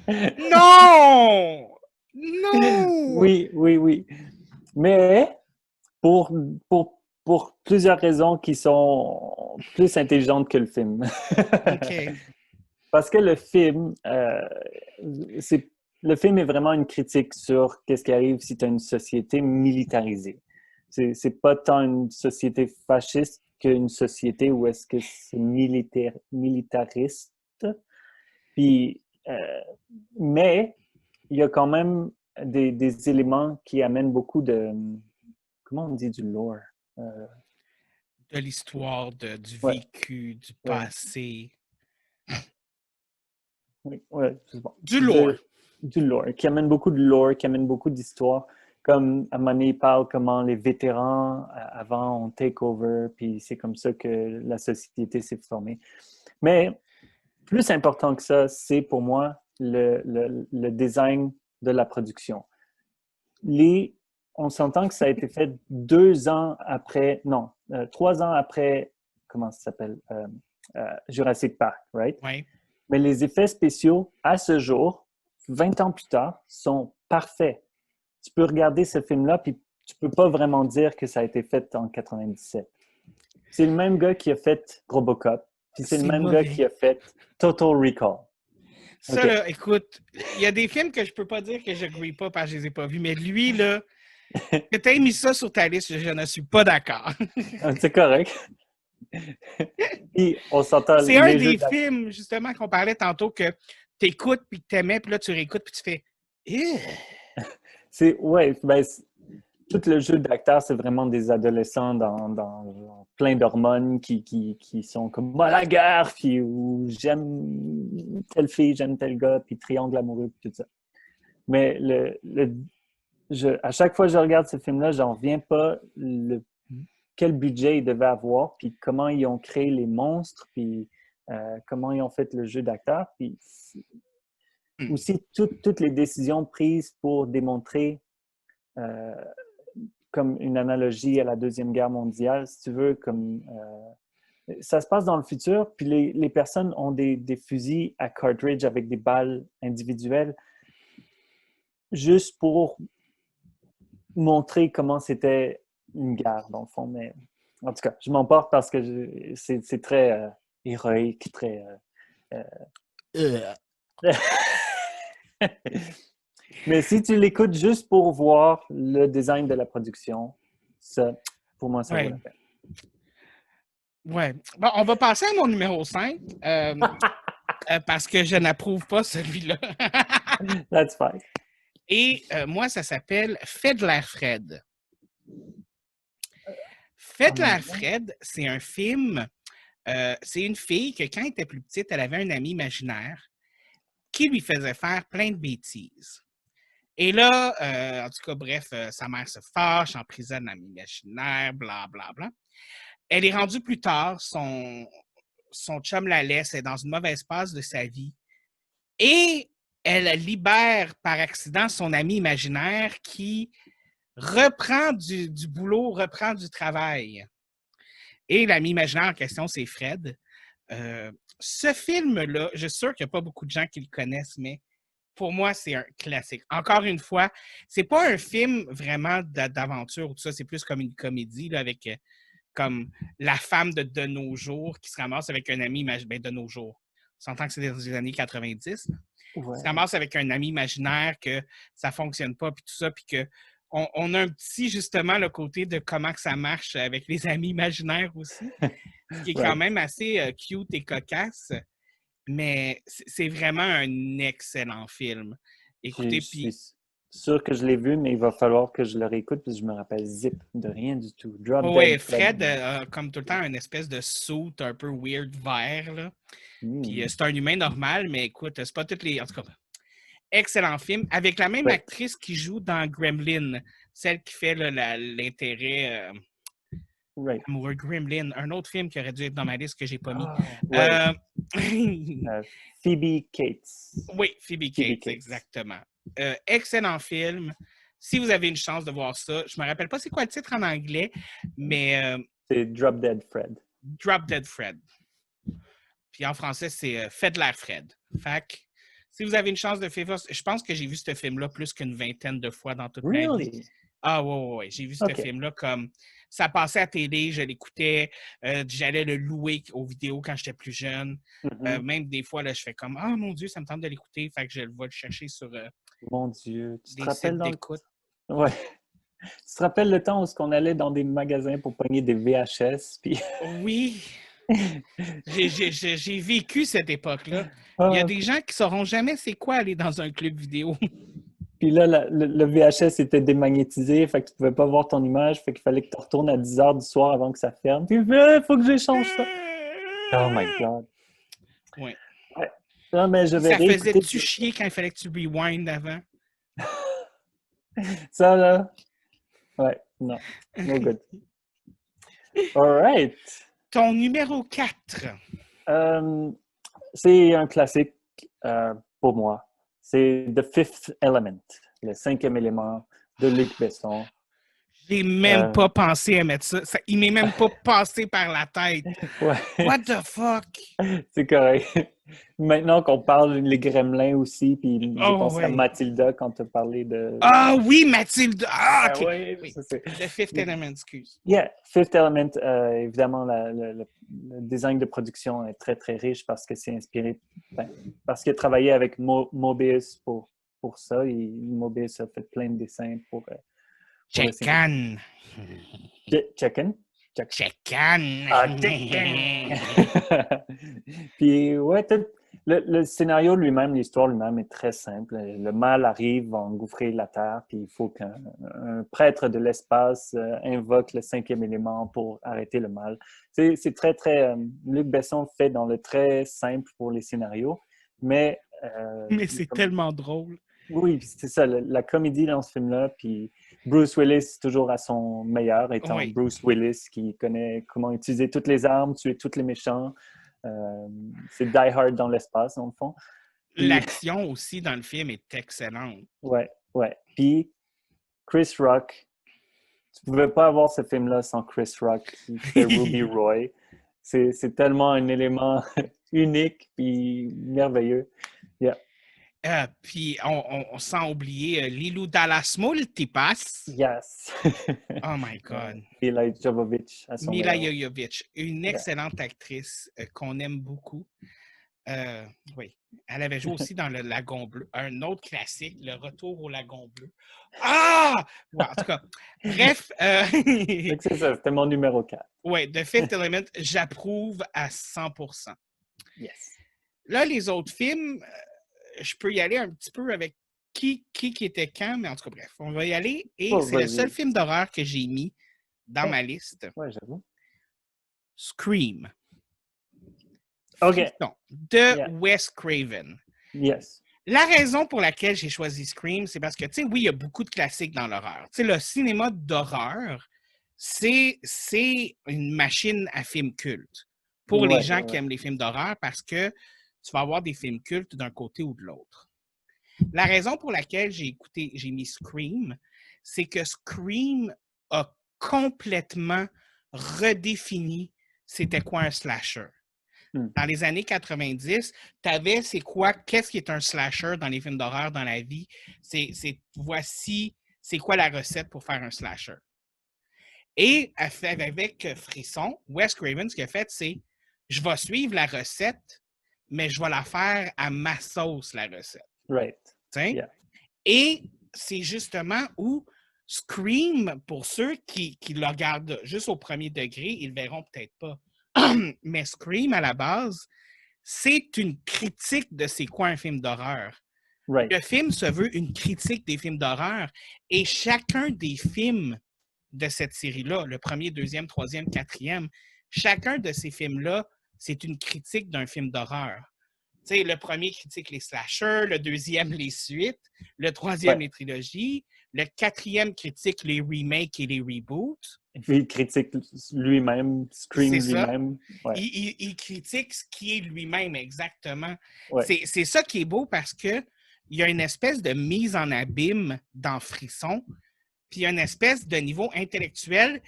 Non! Non! Oui. Mais pour plusieurs raisons qui sont plus intelligentes que le film. OK. Parce que le film est vraiment une critique sur qu'est-ce qui arrive si tu as une société militarisée. C'est pas tant une société fasciste qu'une société où est-ce que c'est militariste. Puis, mais il y a quand même des éléments qui amènent beaucoup de... Comment on dit du lore? De l'histoire, du Ouais, vécu, du ouais, passé. oui, ouais, c'est bon. Du lore. Du lore, qui amène beaucoup de lore, qui amène beaucoup d'histoires. Comme à un moment donné, il parle comment les vétérans avant ont take over, puis c'est comme ça que la société s'est formée. Mais plus important que ça, c'est pour moi le design de la production. On s'entend que ça a été fait 2 ans après, non, 3 ans après, comment ça s'appelle, Jurassic Park, right? Oui. Mais les effets spéciaux, à ce jour, 20 ans plus tard, sont parfaits. Tu peux regarder ce film-là, puis tu peux pas vraiment dire que ça a été fait en 97. C'est le même gars qui a fait Robocop, puis c'est le C'est même gars qui mauvais. a fait Total Recall. Ça, OK. là, écoute, il y a des films que je peux pas dire que je ne pas parce que je les ai pas vus, mais lui, là, que tu aies mis ça sur ta liste, je ne suis pas d'accord. C'est correct. Puis on s'entend C'est un les jeux des d'acteur. films, justement, qu'on parlait tantôt, que tu écoutes, puis que tu aimais, puis là, tu réécoutes, puis tu fais Ouais, ben, tout le jeu d'acteur, c'est vraiment des adolescents dans plein d'hormones qui sont comme moi la guerre, puis ou j'aime telle fille, j'aime tel gars, puis triangle amoureux, puis tout ça. Mais à chaque fois que je regarde ce film-là, j'en reviens pas quel budget ils devaient avoir, puis comment ils ont créé les monstres, puis comment ils ont fait le jeu d'acteur, puis aussi toutes les décisions prises pour démontrer euh, comme une analogie à la Deuxième Guerre mondiale, si tu veux, comme ça se passe dans le futur, puis les personnes ont des fusils à cartridge avec des balles individuelles juste pour montrer comment c'était une guerre, dans le fond. Mais en tout cas, je m'emporte parce que c'est très héroïque, très... euh, Mais si tu l'écoutes juste pour voir le design de la production, ça, pour moi, ça vaut ouais. la peine. Ouais. Bon, on va passer à mon numéro 5 parce que je n'approuve pas celui-là. That's fine. Et moi, ça s'appelle Fait de l'air Fred. Fait de l'air Fred, c'est un film. C'est une fille que, quand elle était plus petite, elle avait un ami imaginaire qui lui faisait faire plein de bêtises. Et là, en tout cas, bref, sa mère se fâche, emprisonne l'ami imaginaire, blablabla. Bla, bla. Elle est rendue plus tard, son chum la laisse, elle est dans une mauvaise passe de sa vie. Et elle libère par accident son ami imaginaire qui reprend du boulot, reprend du travail. Et l'ami imaginaire en question, c'est Fred. Ce film-là, je suis sûr qu'il n'y a pas beaucoup de gens qui le connaissent, mais pour moi, c'est un classique. Encore une fois, c'est pas un film vraiment d'aventure ou tout ça, c'est plus comme une comédie là, avec comme la femme de nos jours qui se ramasse avec un ami imaginaire de nos jours. On s'entend que c'est dans les années 90. Ouais. Se ramasse avec un ami imaginaire que ça fonctionne pas, puis tout ça, puis que on a un petit, justement, le côté de comment que ça marche avec les amis imaginaires aussi, ce qui est quand Right. même assez cute et cocasse, mais c'est vraiment un excellent film. Je Écoutez, puis suis sûr que je l'ai vu, mais il va falloir que je le réécoute parce que je me rappelle zip de rien du tout. Drop ouais, Dead Fred. Fred, comme tout le temps, une espèce de suit un peu weird vert, là. Puis Mm. c'est un humain normal, mais écoute, c'est pas toutes les... En tout cas, excellent film, avec la même Ouais. actrice qui joue dans Gremlin, celle qui fait l'intérêt Right. amoureux Gremlin, un autre film qui aurait dû être dans ma liste que j'ai pas mis. Ah, ouais. Euh, Euh, Phoebe Cates. oui, Phoebe Phoebe Cates, Cates. exactement. Excellent film. Si vous avez une chance de voir ça, je me rappelle pas c'est quoi le titre en anglais, mais C'est Drop Dead Fred. Drop Dead Fred. Puis en français, c'est Fait de l'air Fred. Fait que, si vous avez une chance de faire, je pense que j'ai vu ce film-là plus qu'une vingtaine de fois dans toute ma vie. Really? Ah ouais. J'ai vu ce OK. film-là comme ça passait à télé, je l'écoutais, j'allais le louer aux vidéos quand j'étais plus jeune. Mhm. Même des fois, là, je fais comme ah mon Dieu, ça me tente de l'écouter. Fait que je vais le chercher sur Mon Dieu. Tu te des rappelles sites dans le... d'écoute. Ouais. Tu te rappelles le temps où on allait dans des magasins pour pogner des VHS? Puis... Oui, j'ai vécu cette époque-là. Il y a Ah, des gens qui sauront jamais c'est quoi aller dans un club vidéo. Puis là, le VHS était démagnétisé, fait que tu pouvais pas voir ton image, fait qu'il fallait que tu retournes à 10 heures du soir avant que ça ferme. Puis il faut que j'échange ça. Oh my God. Ouais. Ouais. Non, mais je Puis vais ça réécouter faisait-tu chier quand il fallait que tu rewind avant? ça, là. Ouais, non. No good. All right. Ton numéro 4. Euh, c'est un classique pour moi. C'est The Fifth Element, le cinquième élément de Luc Besson. J'ai même Euh, pas pensé à mettre ça. Il m'est même pas passé par la tête. ouais, What the fuck? c'est correct. Maintenant qu'on parle les Gremlins aussi, puis j'ai Oh, pensé à ouais. Mathilda quand tu as parlé de... Ah oui, Mathilde! Ah, OK. ouais, Oui. ça c'est... The Fifth Element, excuse. Yeah, Fifth Element, évidemment, le design de production est très, très riche parce que c'est inspiré, ben, parce qu'il a travaillé avec Mobius pour ça. Mobius a fait plein de dessins pour le cinéma. Checan. Check-in? Checan. Ah, check-in! Puis, ouais, le scénario lui-même, l'histoire lui-même est très simple. Le mal arrive, va engouffrer la Terre, puis il faut qu'un prêtre de l'espace invoque le cinquième élément pour arrêter le mal. C'est très, très... Luc Besson fait dans le très simple pour les scénarios, mais... Mais c'est tellement drôle. oui, c'est ça, la comédie dans ce film-là, puis Bruce Willis toujours à son meilleur, étant Oui. Bruce Willis qui connaît comment utiliser toutes les armes, tuer tous les méchants. C'est Die Hard dans l'espace, dans le fond. Puis, L'action aussi dans le film est excellente. ouais, ouais. Puis, Chris Rock, tu pouvais pas avoir ce film-là sans Chris Rock qui fait Ruby Roy. C'est tellement un élément unique puis merveilleux. Yeah. Puis, on sans oublier Lilou Dallas Multipass. Yes. Oh my God. Mila Jovovich à son Mila meilleur. Jovovich, une Yeah. excellente actrice qu'on aime beaucoup. Oui, elle avait joué aussi dans le Lagon Bleu, un autre classique, Le Retour au Lagon Bleu. Ah! Ouais, en tout cas, bref. C'est ça, c'était mon numéro 4. Oui, The Fifth Element, j'approuve à 100%. Yes. Là, les autres films, je peux y aller un petit peu avec qui était quand, mais en tout cas, bref, on va y aller. Et Oh, c'est le seul vas-y. film d'horreur que j'ai mis dans ma liste. Ouais, j'avoue. Scream. OK. Frisson, de Yeah. Wes Craven. Yes. La raison pour laquelle j'ai choisi Scream, c'est parce que, tu sais, oui, il y a beaucoup de classiques dans l'horreur. Tu sais, le cinéma d'horreur, c'est une machine à films cultes pour les gens qui aiment les films d'horreur parce que tu vas avoir des films cultes d'un côté ou de l'autre. La raison pour laquelle j'ai mis Scream, c'est que Scream a complètement redéfini c'était quoi un slasher. Dans les années 90, tu avais qu'est-ce qui est un slasher dans les films d'horreur dans la vie? Voici, c'est quoi la recette pour faire un slasher? Et avec Frisson, Wes Craven, ce qu'il a fait, c'est je vais suivre la recette, mais je vais la faire à ma sauce, la recette. Right. Yeah. Et c'est justement où Scream, pour ceux qui le regardent juste au premier degré, ils ne le verront peut-être pas. Mais Scream, à la base, c'est une critique de c'est quoi un film d'horreur. Right. Le film se veut une critique des films d'horreur et chacun des films de cette série-là, le premier, deuxième, troisième, quatrième, chacun de ces films-là, c'est une critique d'un film d'horreur. Tu sais, le premier critique les slashers, le deuxième les suites, le troisième les trilogies, le quatrième critique les remakes et les reboots. Et puis il critique lui-même, Scream lui-même. Ouais. Il critique ce qui est lui-même, exactement. Ouais. C'est ça qui est beau parce que il y a une espèce de mise en abîme dans Frisson, puis il y a une espèce de niveau intellectuel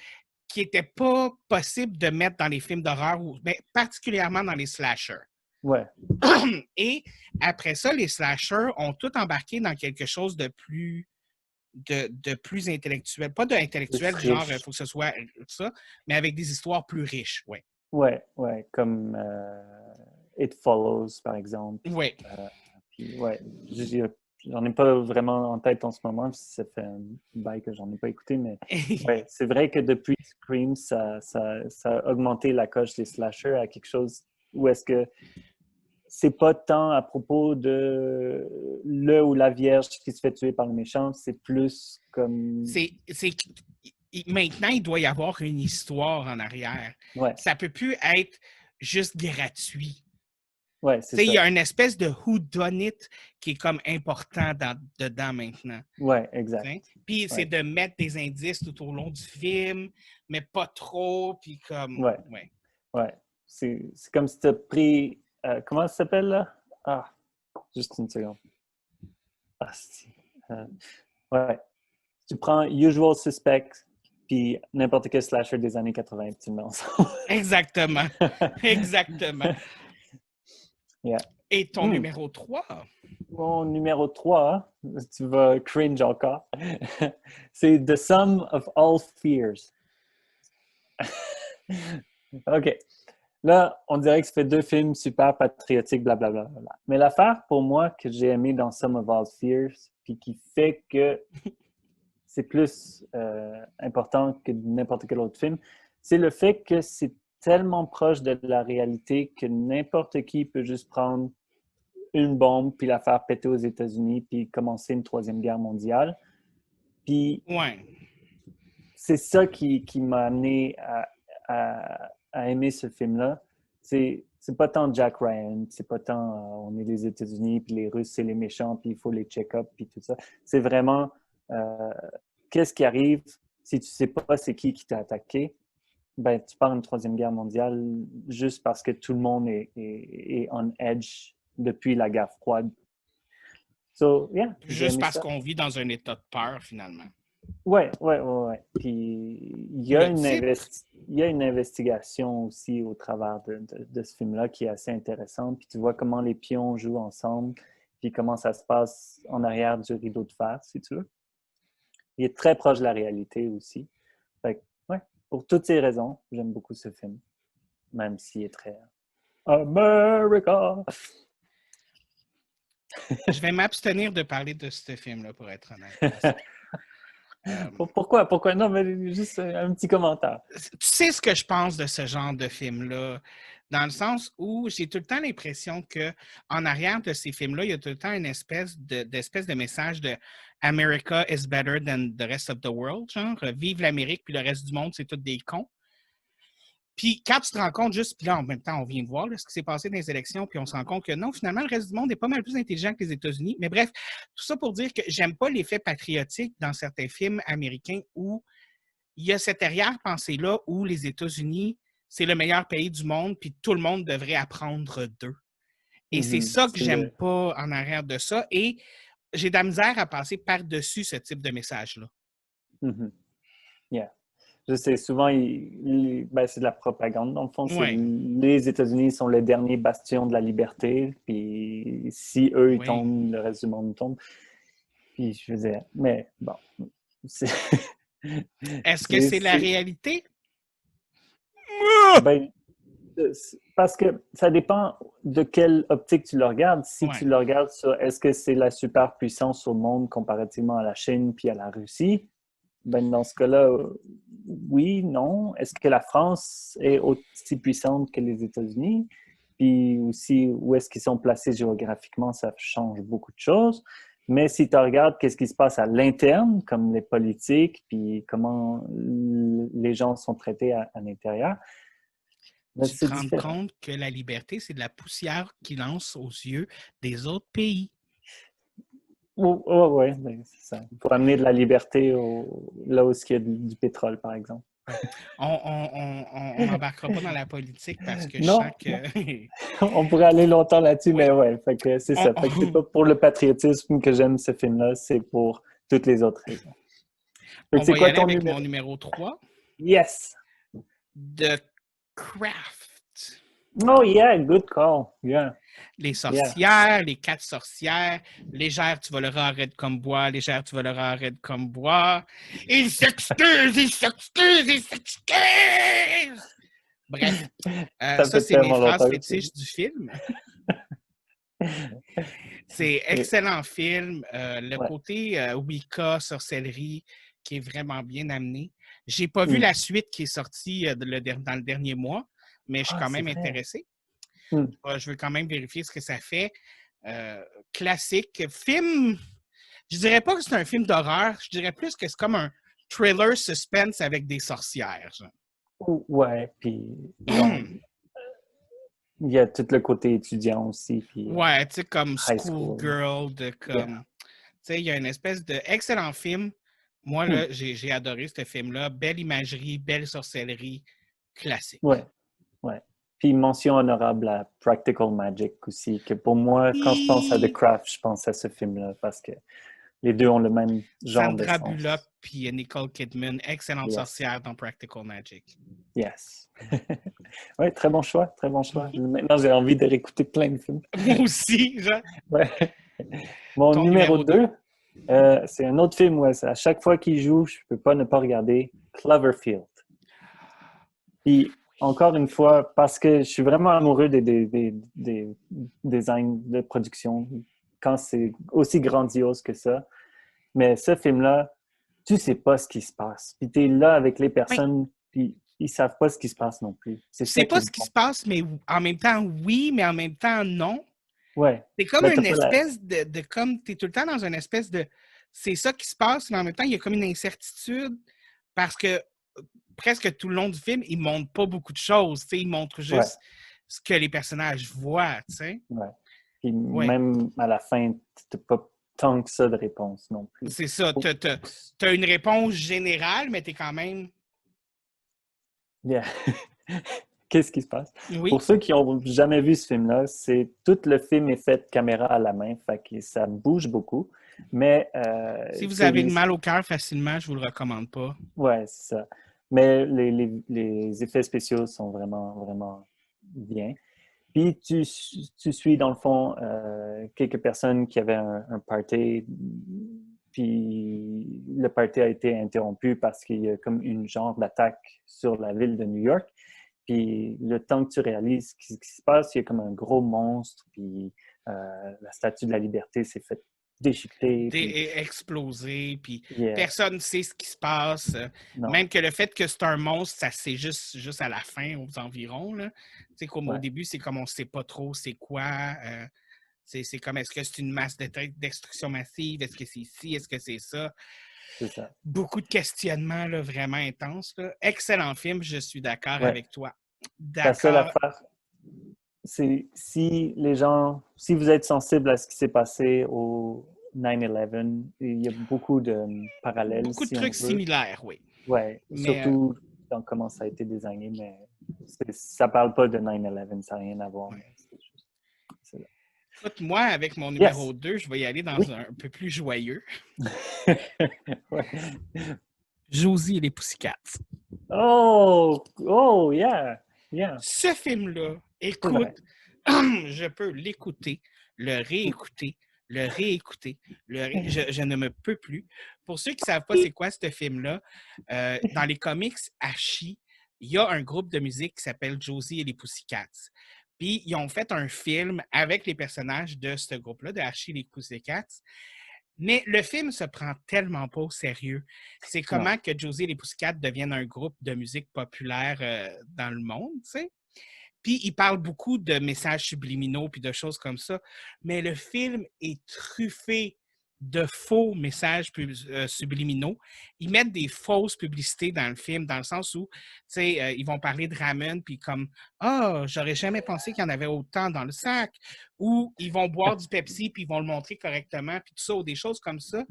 qui n'était pas possible de mettre dans les films d'horreur, mais particulièrement dans les slashers. Ouais. Et après ça, les slashers ont tout embarqué dans quelque chose de plus plus intellectuel. Pas d'intellectuel, genre, il faut que ce soit ça, mais avec des histoires plus riches, oui. Ouais, comme It Follows, par exemple. Oui. Puis, ouais, j'en ai pas vraiment en tête en ce moment, ça fait un bail que j'en ai pas écouté, mais ouais, c'est vrai que depuis Scream, ça a augmenté la coche des slashers à quelque chose où est-ce que c'est pas tant à propos de le ou la vierge qui se fait tuer par le méchant, c'est plus comme... Maintenant, il doit y avoir une histoire en arrière. Ouais, Ça peut plus être juste gratuit. ouais, c'est Il y ça. a une espèce de whodunit qui est comme important dedans maintenant. Ouais, exact. Puis c'est de mettre des indices tout au long du film, mais pas trop, puis comme... Ouais. C'est comme si tu as pris... comment ça s'appelle, là? Ah, juste une seconde. Ah, ouais. Tu prends Usual Suspect puis n'importe quel slasher des années 80, tu le mets ensemble. Exactement. Exactement. Yeah. Et ton numéro 3? Mon numéro 3, tu vas cringe encore, c'est The Sum of All Fears. OK. Là, on dirait que ça fait 2 films super patriotiques, blablabla. Mais l'affaire pour moi que j'ai aimé dans Sum of All Fears, puis qui fait que c'est plus important que n'importe quel autre film, c'est le fait que c'est tellement proche de la réalité que n'importe qui peut juste prendre une bombe puis la faire péter aux États-Unis puis commencer une troisième guerre mondiale. Puis c'est ça qui m'a amené à aimer ce film-là. C'est pas tant Jack Ryan, c'est pas tant on est les États-Unis puis les Russes c'est les méchants puis il faut les check-up puis tout ça. C'est vraiment qu'est-ce qui arrive si tu sais pas c'est qui t'a attaqué. Ben, tu pars une troisième guerre mondiale juste parce que tout le monde est on edge depuis la guerre froide. So, yeah, juste parce qu'on vit dans un état de peur, finalement. Ouais. Puis il y a une investigation aussi au travers de ce film-là qui est assez intéressante. Puis tu vois comment les pions jouent ensemble, puis comment ça se passe en arrière du rideau de fer, si tu veux. Il est très proche de la réalité aussi. Fait que, ouais, pour toutes ces raisons, j'aime beaucoup ce film, même s'il est très America. Je vais m'abstenir de parler de ce film-là, pour être honnête. Pourquoi? Non, mais juste un petit commentaire. Tu sais ce que je pense de ce genre de film-là, dans le sens où j'ai tout le temps l'impression qu'en arrière de ces films-là, il y a tout le temps une espèce de message de America is better than the rest of the world, genre vive l'Amérique puis le reste du monde, c'est tous des cons. Puis quand tu te rends compte juste, puis là en même temps, on vient de voir là, ce qui s'est passé dans les élections, puis on se rend compte que non, finalement, le reste du monde est pas mal plus intelligent que les États-Unis. Mais bref, tout ça pour dire que j'aime pas l'effet patriotique dans certains films américains où il y a cette arrière-pensée-là où les États-Unis, c'est le meilleur pays du monde, puis tout le monde devrait apprendre d'eux. Et c'est ça que j'aime pas en arrière de ça. Et j'ai de la misère à passer par-dessus ce type de message-là. Yeah. Je sais, souvent, c'est de la propagande. Dans le fond, Ouais. Les États-Unis sont le dernier bastion de la liberté. Puis si eux, ils tombent, le reste du monde tombe. Puis je faisais, mais bon. Est-ce que c'est la réalité? Ben, parce que ça dépend de quelle optique tu le regardes. Si tu le regardes sur est-ce que c'est la superpuissance au monde comparativement à la Chine puis à la Russie, ben dans ce cas-là, oui, non. Est-ce que la France est aussi puissante que les États-Unis? Puis aussi, où est-ce qu'ils sont placés géographiquement, ça change beaucoup de choses. Mais si tu regardes qu'est-ce qui se passe à l'interne, comme les politiques, puis comment les gens sont traités à l'intérieur, ben, tu te rends compte que la liberté, c'est de la poussière qui lance aux yeux des autres pays. Oui, c'est ça. Pour amener de la liberté là où il y a du pétrole, par exemple. On n'embarquera pas dans la politique parce que non, je sens que... on pourrait aller longtemps là-dessus, mais ouais, fait que c'est ça. Fait que c'est pas pour le patriotisme que j'aime ce film-là, c'est pour toutes les autres raisons. On va y aller avec mon numéro 3. Yes! The Craft. Oh yeah, good call. Yeah. Les sorcières, les 4 sorcières. Légère, tu vas le raide comme bois. Légère, tu vas le raide comme bois. Ils s'excusent, ils s'excusent, ils s'excusent! Bref, ça c'est mes phrases fétiches du film. C'est excellent film. Le côté Wicca, sorcellerie, qui est vraiment bien amené. J'ai pas vu la suite qui est sortie dans le dernier mois, mais je suis quand même intéressé. Je veux quand même vérifier ce que ça fait. Classique. Film, je dirais pas que c'est un film d'horreur, je dirais plus que c'est comme un thriller suspense avec des sorcières. Genre. Ouais, puis genre, il y a tout le côté étudiant aussi, puis Ouais, tu sais, comme high school. Schoolgirl, Yeah. tu sais, il y a une espèce d'excellent film. Moi, là, j'ai adoré ce film-là. Belle imagerie, belle sorcellerie, classique. Ouais, ouais. Puis mention honorable à Practical Magic aussi, que pour moi, quand je pense à The Craft, je pense à ce film-là, parce que les deux ont le même genre Sandra Bullock d'essence. puis Nicole Kidman, excellente Yes. sorcière dans Practical Magic. Yes. Oui, très bon choix, très bon choix. Maintenant, j'ai envie de réécouter plein de films. Moi aussi, genre. Ouais. Mon Ton numéro numéro 2. 2, c'est un autre film où à chaque fois qu'il joue, je ne peux pas ne pas regarder Cloverfield. Puis, encore une fois, parce que je suis vraiment amoureux des designs de production, quand c'est aussi grandiose que ça. Mais ce film-là, tu sais pas ce qui se passe. Puis tu es là avec les personnes, puis ils savent pas ce qui se passe non plus. C'est Tu sais ça qui pas est ce qui bon. se passe, mais en même temps, oui, mais en même temps, non. Ouais. C'est comme Là, t'as une pas la... espèce de comme, tu es tout le temps dans une espèce de, c'est ça qui se passe, mais en même temps, il y a comme une incertitude parce que presque tout le long du film, il montre pas beaucoup de choses, tu sais, il montre Ouais, juste ce que les personnages voient, tu sais. ouais. Puis Ouais, même à la fin, t'as pas tant que ça de réponse non plus. c'est ça. T'as une réponse générale, mais t'es quand même, Yeah. Qu'est-ce qui se passe? Pour oui. ceux qui n'ont jamais vu ce film-là, c'est tout le film est fait caméra à la main, fait que ça bouge beaucoup. Mais Si vous c'est avez le mal au cœur facilement, je vous le recommande pas. ouais, c'est ça. Mais les effets spéciaux sont vraiment, vraiment bien. Puis tu suis dans le fond quelques personnes qui avaient un party, puis le party a été interrompu parce qu'il y a comme une genre d'attaque sur la ville de New York. Puis le temps que tu réalises ce qui se passe, il y a comme un gros monstre, puis la Statue de la Liberté s'est faite déchiqueter, puis Explosé, puis yeah, personne ne sait ce qui se passe. non, Même que le fait que c'est un monstre, ça c'est juste à la fin, aux environs. Là. Tu sais, comme au ouais, début, c'est comme on ne sait pas trop c'est quoi. C'est comme est-ce que c'est une masse de destruction massive? Est-ce que c'est ci? Est-ce que c'est ça? c'est ça. Beaucoup de questionnements là, vraiment intenses. Là. Excellent film, je suis d'accord Ouais. avec toi. La seule D'accord. affaire, c'est si les gens, si vous êtes sensible à ce qui s'est passé au 9/11, il y a beaucoup de parallèles, Beaucoup de si on trucs veut. similaires, oui. Ouais, Mais surtout dans comment ça a été désigné, mais ça parle pas de 9/11, ça n'a rien à voir. ouais. Mais c'est là. Écoute, moi, avec mon numéro Yes! 2, je vais y aller dans Oui! un peu plus joyeux. Ouais. Josie et les Pussycats. Oh! Oh, yeah! Yeah! Ce film-là, C'est vrai. écoute, je peux l'écouter, le réécouter, le réécouter. Je ne me peux plus. Pour ceux qui ne savent pas c'est quoi ce film-là, dans les comics Hachi, il y a un groupe de musique qui s'appelle Josie et les Pussycats. Puis ils ont fait un film avec les personnages de ce groupe-là, de Hachi et les Pussycats. Mais le film se prend tellement pas au sérieux. C'est Non. comment que Josie et les Pussycats deviennent un groupe de musique populaire dans le monde, tu sais. Puis il parle beaucoup de messages subliminaux puis de choses comme ça, mais le film est truffé de faux messages subliminaux. Ils mettent des fausses publicités dans le film, dans le sens où, tu sais, ils vont parler de ramen, puis comme « Ah, j'aurais jamais pensé qu'il y en avait autant dans le sac », ou ils vont boire du Pepsi, puis ils vont le montrer correctement, puis tout ça, ou des choses comme ça.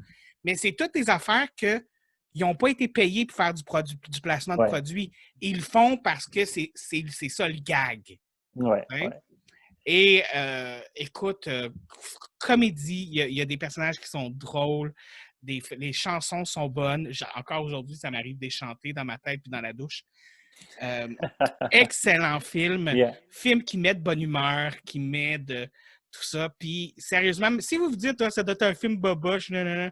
Mais c'est toutes des affaires que ils n'ont pas été payés pour faire du placement de Ouais. produits. Ils le font parce que c'est ça le gag. Ouais. Hein? Ouais. Et écoute, comédie, il y a des personnages qui sont drôles, les chansons sont bonnes. Encore aujourd'hui, ça m'arrive de les chanter dans ma tête puis dans la douche. Excellent film. Yeah. Film qui met de bonne humeur, qui met de tout ça. Puis sérieusement, si vous vous dites, ça doit être un film boboche, non, non, non.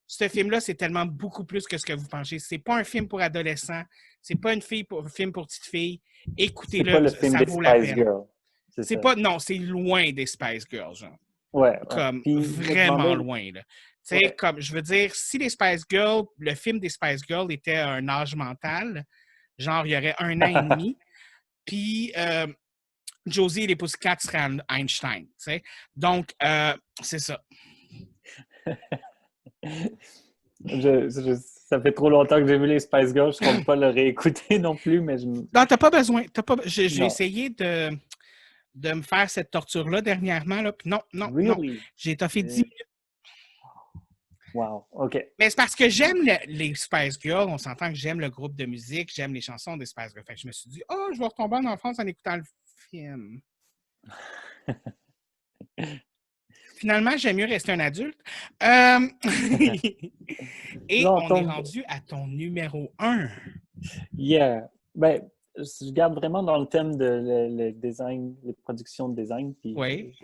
Ce film-là, c'est tellement beaucoup plus que ce que vous pensez. C'est pas un film pour adolescents. C'est pas un film pour petites filles. C'est pas Écoutez-le, le film ça des vaut la Spice peine. Girls. C'est C'est ça. pas, non, c'est loin des Spice Girls, genre. Ouais, ouais. Comme Puis je me vraiment demandais, loin, là. Tu sais, ouais, comme, je veux dire, si les Spice Girls, le film des Spice Girls était à un âge mental, genre, il y aurait 1 an et demi, puis Josie et les Pussycats seraient Einstein. Tu sais. Donc, c'est ça. Ça fait trop longtemps que j'ai vu les Spice Girls, je ne compte pas le réécouter non plus, mais Non, t'as pas besoin. J'ai Non. essayé de me faire cette torture-là dernièrement. Là, puis non. Really? J'ai toffé 10 minutes. Wow, OK. Mais c'est parce que j'aime les Spice Girls. On s'entend que j'aime le groupe de musique, j'aime les chansons des Spice Girls. Fait que je me suis dit, je vais retomber en enfance en écoutant le film. Finalement, j'aime mieux rester un adulte. Et Non, on est rendu à ton numéro 1. Yeah. Ben, je garde vraiment dans le thème de le design, les productions de design. Puis, Oui.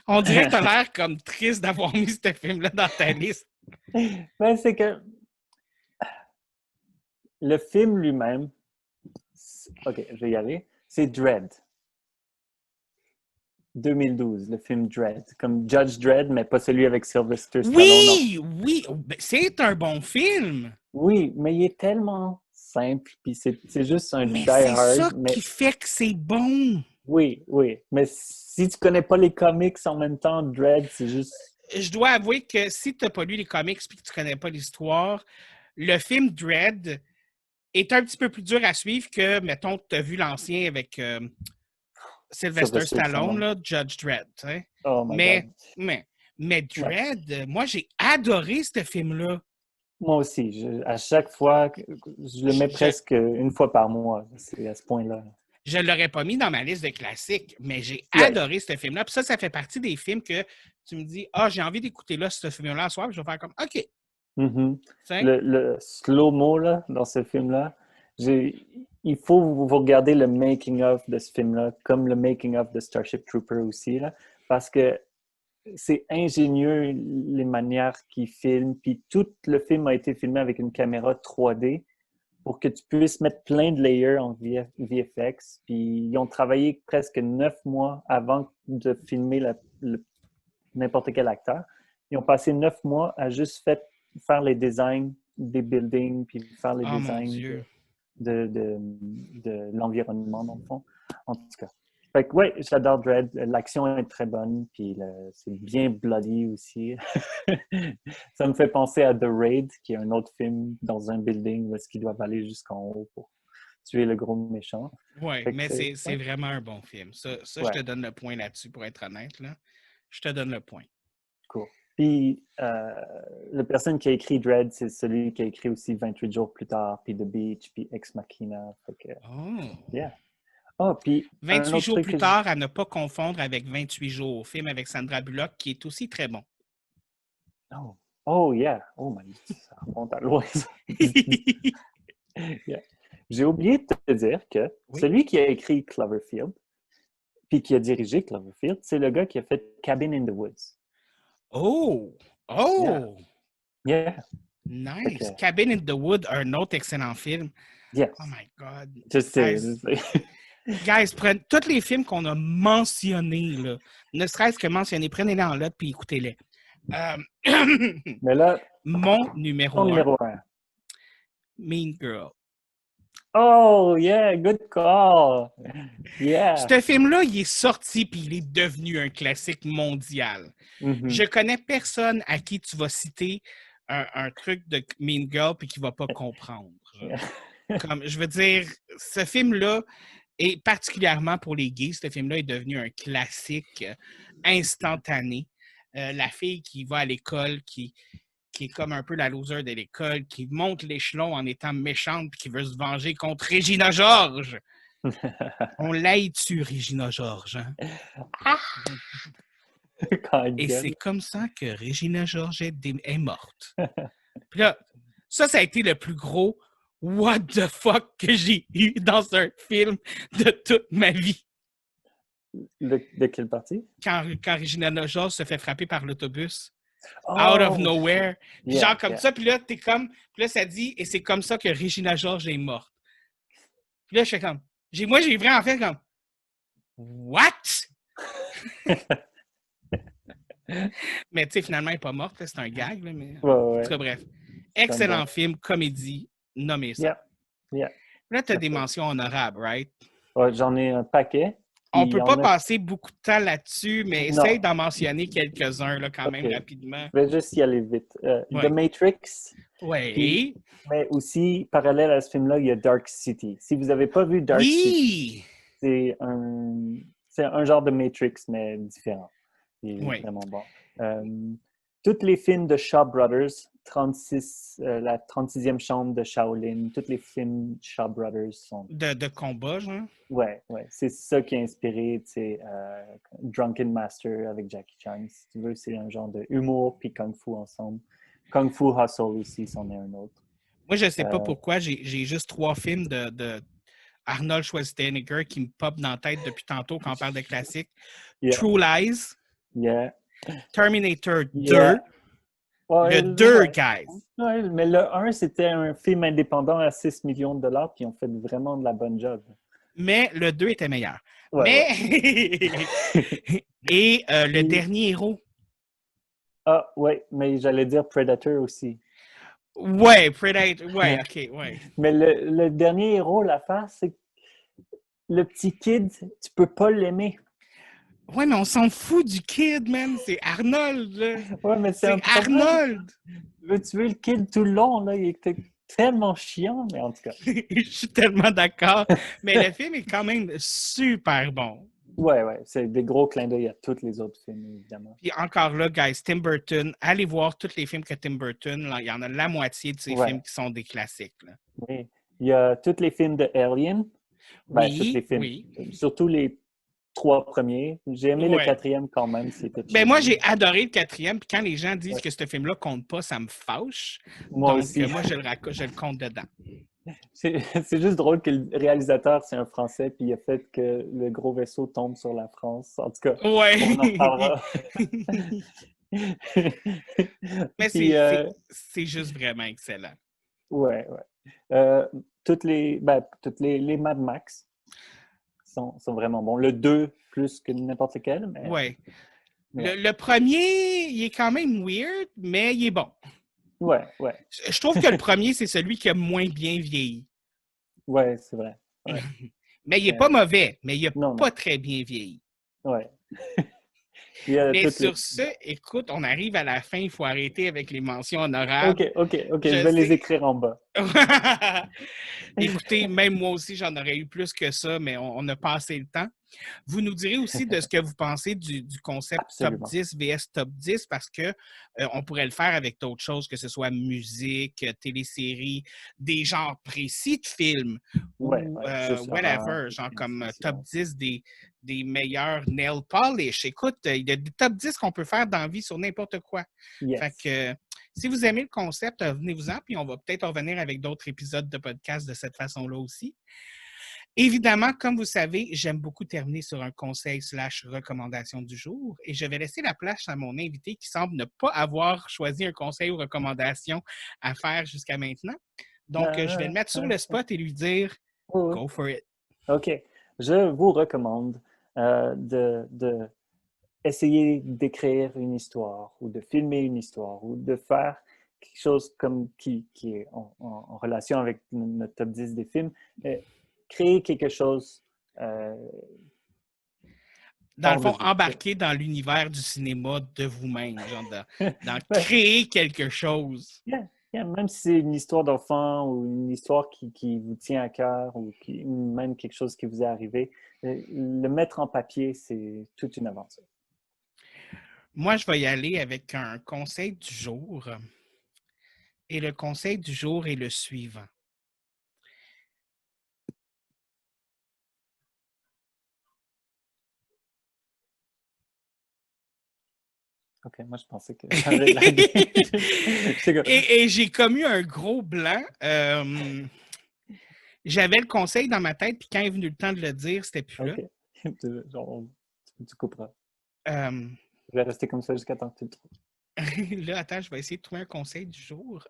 On dirait que tu as l'air comme triste d'avoir mis ce film-là dans ta liste. Ben, c'est que le film lui-même, OK, je vais y aller, c'est Dredd. 2012, le film Dredd. Comme Judge Dredd, mais pas celui avec Sylvester Stallone. Oui, c'est un bon film. Oui, mais il est tellement simple, puis c'est juste un mais die-hard. C'est ça qui fait que c'est bon. Oui, mais si tu connais pas les comics en même temps, Dredd, c'est juste... Je dois avouer que si tu n'as pas lu les comics et que tu connais pas l'histoire, le film Dredd est un petit peu plus dur à suivre que, mettons, tu as vu l'ancien avec Sylvester Stallone, là, Judge Dredd. Oh my God. Mais Dredd, moi, j'ai adoré ce film-là. Moi aussi. À chaque fois, je le mets presque une fois par mois. C'est à ce point-là. Je ne l'aurais pas mis dans ma liste de classiques, mais j'ai adoré ce film-là. Puis ça fait partie des films que tu me dis, j'ai envie d'écouter là, ce film-là ce soir, puis je vais faire comme, OK. Le slow-mo là, dans ce film-là, il faut vous regarder le making-of de ce film-là, comme le making-of de Starship Trooper aussi, là, parce que c'est ingénieux les manières qu'ils filment, puis tout le film a été filmé avec une caméra 3D pour que tu puisses mettre plein de layers en VFX. Puis ils ont travaillé presque 9 mois avant de filmer n'importe quel acteur. Ils ont passé 9 mois à juste faire les designs des buildings, puis faire les designs de l'environnement, dans le fond. En tout cas. Fait que, ouais, j'adore Dredd. L'action est très bonne, puis c'est bien bloody aussi. Ça me fait penser à The Raid, qui est un autre film dans un building où est-ce qu'ils doivent aller jusqu'en haut pour tuer le gros méchant. Oui, mais c'est vraiment un bon film. Ça je te donne le point là-dessus, pour être honnête. Là. Je te donne le point. Cool. Puis, la personne qui a écrit Dredd, c'est celui qui a écrit aussi 28 jours plus tard, puis The Beach, puis Ex Machina. Fait que, yeah. Puis 28 jours plus tard, à ne pas confondre avec 28 jours, film avec Sandra Bullock, qui est aussi très bon. Oh yeah. Oh my God, ça remonte à loin. Yeah. J'ai oublié de te dire que celui qui a écrit Cloverfield, puis qui a dirigé Cloverfield, c'est le gars qui a fait Cabin in the Woods. Oh! Yeah. Nice. Cabin in the Woods, un autre excellent film. Yes. Oh my God. Je sais. Guys, prenez tous les films qu'on a mentionnés, là, ne serait-ce que mentionnés, prenez-les en note puis écoutez-les. Mais là, mon numéro 1. Mean Girl. Oh, yeah, good call. Yeah. Ce film-là, il est sorti puis il est devenu un classique mondial. Je connais personne à qui tu vas citer un truc de Mean Girl puis qui ne va pas comprendre. Comme, je veux dire, ce film-là, et particulièrement pour les gays, ce film-là est devenu un classique instantané. La fille qui va à l'école, qui est comme un peu la loser de l'école, qui monte l'échelon en étant méchante et qui veut se venger contre Regina George. On l'aide dessus, Regina George. Hein? Et c'est comme ça que Regina George est morte. Puis là, ça a été le plus gros what the fuck que j'ai eu dans un film de toute ma vie. De quelle partie? Quand Regina George se fait frapper par l'autobus. Out of nowhere. Puis genre comme ça, puis là, t'es comme... Puis là, ça dit, et c'est comme ça que Regina George est morte. Puis là, je fais comme... Moi, j'ai vraiment fait comme... What? Mais tu sais, finalement, elle n'est pas morte. C'est un gag, là, mais... En tout cas, bref. Excellent film, comédie, nommez ça. Yeah. Là, tu as des mentions honorables, right? Ouais, j'en ai un paquet. On Puis peut pas passer beaucoup de temps là-dessus, mais Non. essaye d'en mentionner quelques-uns là, quand même Ok. rapidement. Je vais juste y aller vite. The Ouais. Matrix, puis, Oui. mais aussi, parallèle à ce film-là, il y a Dark City. Si vous n'avez pas vu Dark City, Oui! c'est un genre de Matrix, mais différent. Il est Oui. vraiment bon. Euh, tous les films de Shaw Brothers, 36, la 36e chambre de Shaolin, tous les films Shaw Brothers sont... De combat, genre. Ouais, c'est ça qui a inspiré, tu sais, Drunken Master avec Jackie Chan. Si tu veux, c'est un genre de humour puis Kung Fu ensemble. Kung Fu Hustle aussi, c'en est un autre. Moi, je sais pas Euh, pourquoi, j'ai juste 3 films de Arnold Schwarzenegger qui me pop dans la tête depuis tantôt quand on parle de classiques. yeah, True Lies, yeah, Terminator yeah. 2, le 2, guys. Ouais, mais le un c'était un film indépendant à 6 millions de dollars, puis ils ont fait vraiment de la bonne job. Mais le 2 était meilleur. Ouais. Mais... Et le Puis- dernier héros. Ah, ouais, mais j'allais dire Predator aussi. Ouais, Predator. Ouais, ok, ouais. Mais le dernier héros, l'affaire, c'est que le petit kid, tu peux pas l'aimer. Ouais, mais on s'en fout du kid, man. C'est Arnold, là. Ouais, mais c'est C'est un problème. Arnold. Tu veux le kid tout le long, là, il était tellement chiant, mais en tout cas. Je suis tellement d'accord. Mais le film est quand même super bon. Ouais, c'est des gros clins d'œil à tous les autres films, évidemment. Puis encore là, guys, Tim Burton, allez voir tous les films que Tim Burton, là, il y en a la moitié de ces films Ouais, qui sont des classiques. Là. oui. Il y a tous les films de Alien. Ben, tous les Oui, films. oui. Surtout les 3 premiers. J'ai aimé le Ouais. 4e quand même, c'était Ben moi, cheesy. j'ai adoré le 4e, puis quand les gens disent Ouais. que ce film-là compte pas, ça me fâche. Moi Donc, aussi. moi, je le compte dedans. C'est juste drôle que le réalisateur, c'est un Français, puis il a fait que le gros vaisseau tombe sur la France. En tout cas, on en Ouais. reparlera. Mais Puis, c'est juste vraiment excellent. ouais. Toutes les Mad Max sont vraiment bons. Le 2 plus que n'importe lequel, mais Ouais. ouais. Le premier, il est quand même weird, mais il est bon. Ouais. Je trouve que le premier, c'est celui qui a moins bien vieilli. Ouais, c'est vrai. Ouais. Mais il n'est pas mauvais, mais il n'a Non. pas très bien vieilli. Ouais. Il y a Mais toutes les... sur ce, écoute, on arrive à la fin, il faut arrêter avec les mentions honorables. OK. Je Je vais les sais. écrire en bas. Écoutez, même moi aussi, j'en aurais eu plus que ça, mais on a passé le temps. Vous nous direz aussi de ce que vous pensez du concept top Absolument. 10 vs top 10 parce que on pourrait le faire avec d'autres choses, que ce soit musique, télésérie, des genres précis de films ou Juste horreur, whatever, genre comme top science-fiction. 10 des meilleurs nail polish. Écoute, il y a des top 10 qu'on peut faire dans la vie sur n'importe quoi. Fait Yes. que si vous aimez le concept, venez-vous-en, puis on va peut-être revenir avec d'autres épisodes de podcast de cette façon-là aussi. Évidemment, comme vous savez, j'aime beaucoup terminer sur un conseil/recommandation du jour et je vais laisser la place à mon invité qui semble ne pas avoir choisi un conseil ou recommandation à faire jusqu'à maintenant. Donc, je vais le mettre sur le spot et lui dire Oui. Go for it. OK. Je vous recommande de essayer d'écrire une histoire ou de filmer une histoire ou de faire quelque chose comme qui est en relation avec notre top 10 des films. Créer quelque chose Dans le hors de fond, vous. embarquer dans l'univers du cinéma de vous-même, genre dans Ouais. créer quelque chose. Même si c'est une histoire d'enfant ou une histoire qui vous tient à cœur ou même quelque chose qui vous est arrivé, le mettre en papier, c'est toute une aventure. Moi, je vais y aller avec un conseil du jour. Et le conseil du jour est le suivant. OK, moi, je pensais que j'avais lagué. Et j'ai commis un gros blanc. J'avais le conseil dans ma tête, puis quand est venu le temps de le dire, c'était plus là. OK. Genre, tu couperas. Euh, Je vais rester comme ça jusqu'à temps que tu le trouves. là, attends, je vais essayer de trouver un conseil du jour.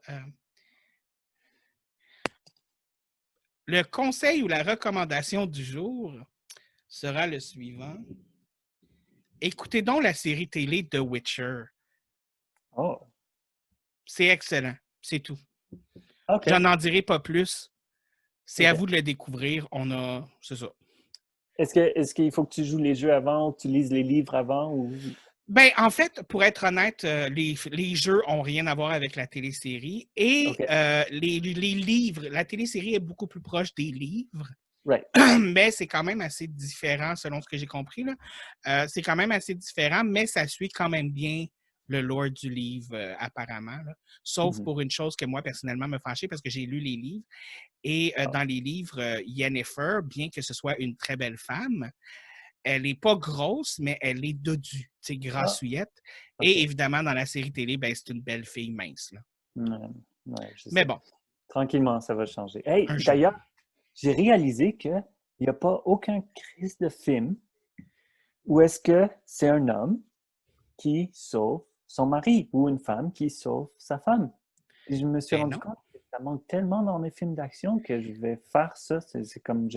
Le conseil ou la recommandation du jour sera le suivant. Écoutez donc la série télé The Witcher. Oh, C'est excellent. C'est tout. OK. J'en en dirai pas plus. C'est à OK. vous de le découvrir. C'est ça. Est-ce qu'il faut que tu joues les jeux avant ou que tu lises les livres avant? Ou... Ben, en fait, pour être honnête, les jeux n'ont rien à voir avec la télésérie. Et OK. les livres, la télésérie est beaucoup plus proche des livres. Right. Mais c'est quand même assez différent, selon ce que j'ai compris. Là. C'est quand même assez différent, mais ça suit quand même bien le lore du livre, apparemment. Là. Sauf pour une chose que moi, personnellement, me fâchait parce que j'ai lu les livres. Et dans les livres, Yennefer, bien que ce soit une très belle femme, elle n'est pas grosse, mais elle est dodue, tu sais, grassouillette. OK. Et évidemment, dans la série télé, ben, c'est une belle fille mince. Là. Ouais, je Mais sais. bon, Tranquillement, ça va changer. Hey, un jour. d'ailleurs, j'ai réalisé qu'il n'y a pas aucun crise de film où est-ce que c'est un homme qui sauve son mari ou une femme qui sauve sa femme. Et je me suis Ben rendu non. compte que ça manque tellement dans les films d'action que je vais faire ça. C'est comme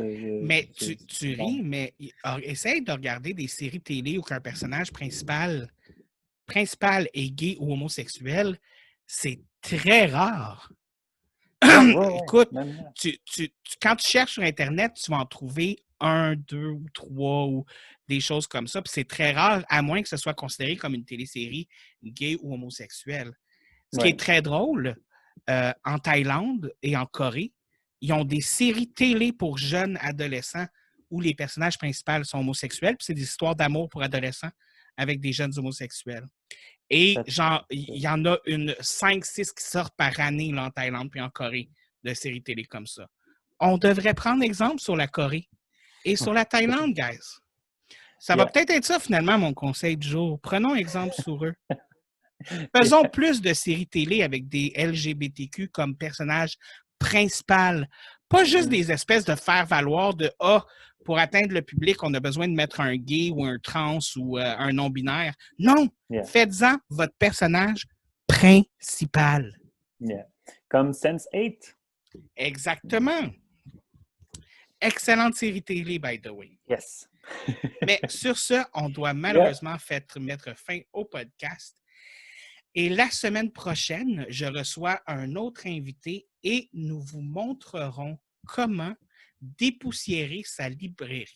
Mais tu ris, mais essaye de regarder des séries télé où un personnage principal est gay ou homosexuel. C'est très rare. Ouais, Écoute, même là. quand tu cherches sur Internet, tu vas en trouver un, deux ou trois ou des choses comme ça. Puis c'est très rare, à moins que ce soit considéré comme une télésérie gay ou homosexuelle. Ce qui est Ouais. très drôle, en Thaïlande et en Corée, ils ont des séries télé pour jeunes adolescents où les personnages principaux sont homosexuels. Puis c'est des histoires d'amour pour adolescents avec des jeunes homosexuels. Et genre, il y en a une 5-6 qui sortent par année là, en Thaïlande puis en Corée de séries télé comme ça. On devrait prendre exemple sur la Corée et sur la Thaïlande, guys. Ça va Yeah. peut-être être ça finalement mon conseil du jour. Prenons exemple sur eux. Faisons plus de séries télé avec des LGBTQ comme personnages principaux. Pas juste des espèces de faire-valoir de pour atteindre le public, on a besoin de mettre un gay ou un trans ou un non-binaire. Non! Yeah. Faites-en votre personnage principal. Yeah. Comme Sense8. Exactement. Excellente série télé, by the way. Yes. Mais sur ce, on doit malheureusement mettre fin au podcast. Et la semaine prochaine, je reçois un autre invité et nous vous montrerons comment dépoussiérer sa librairie.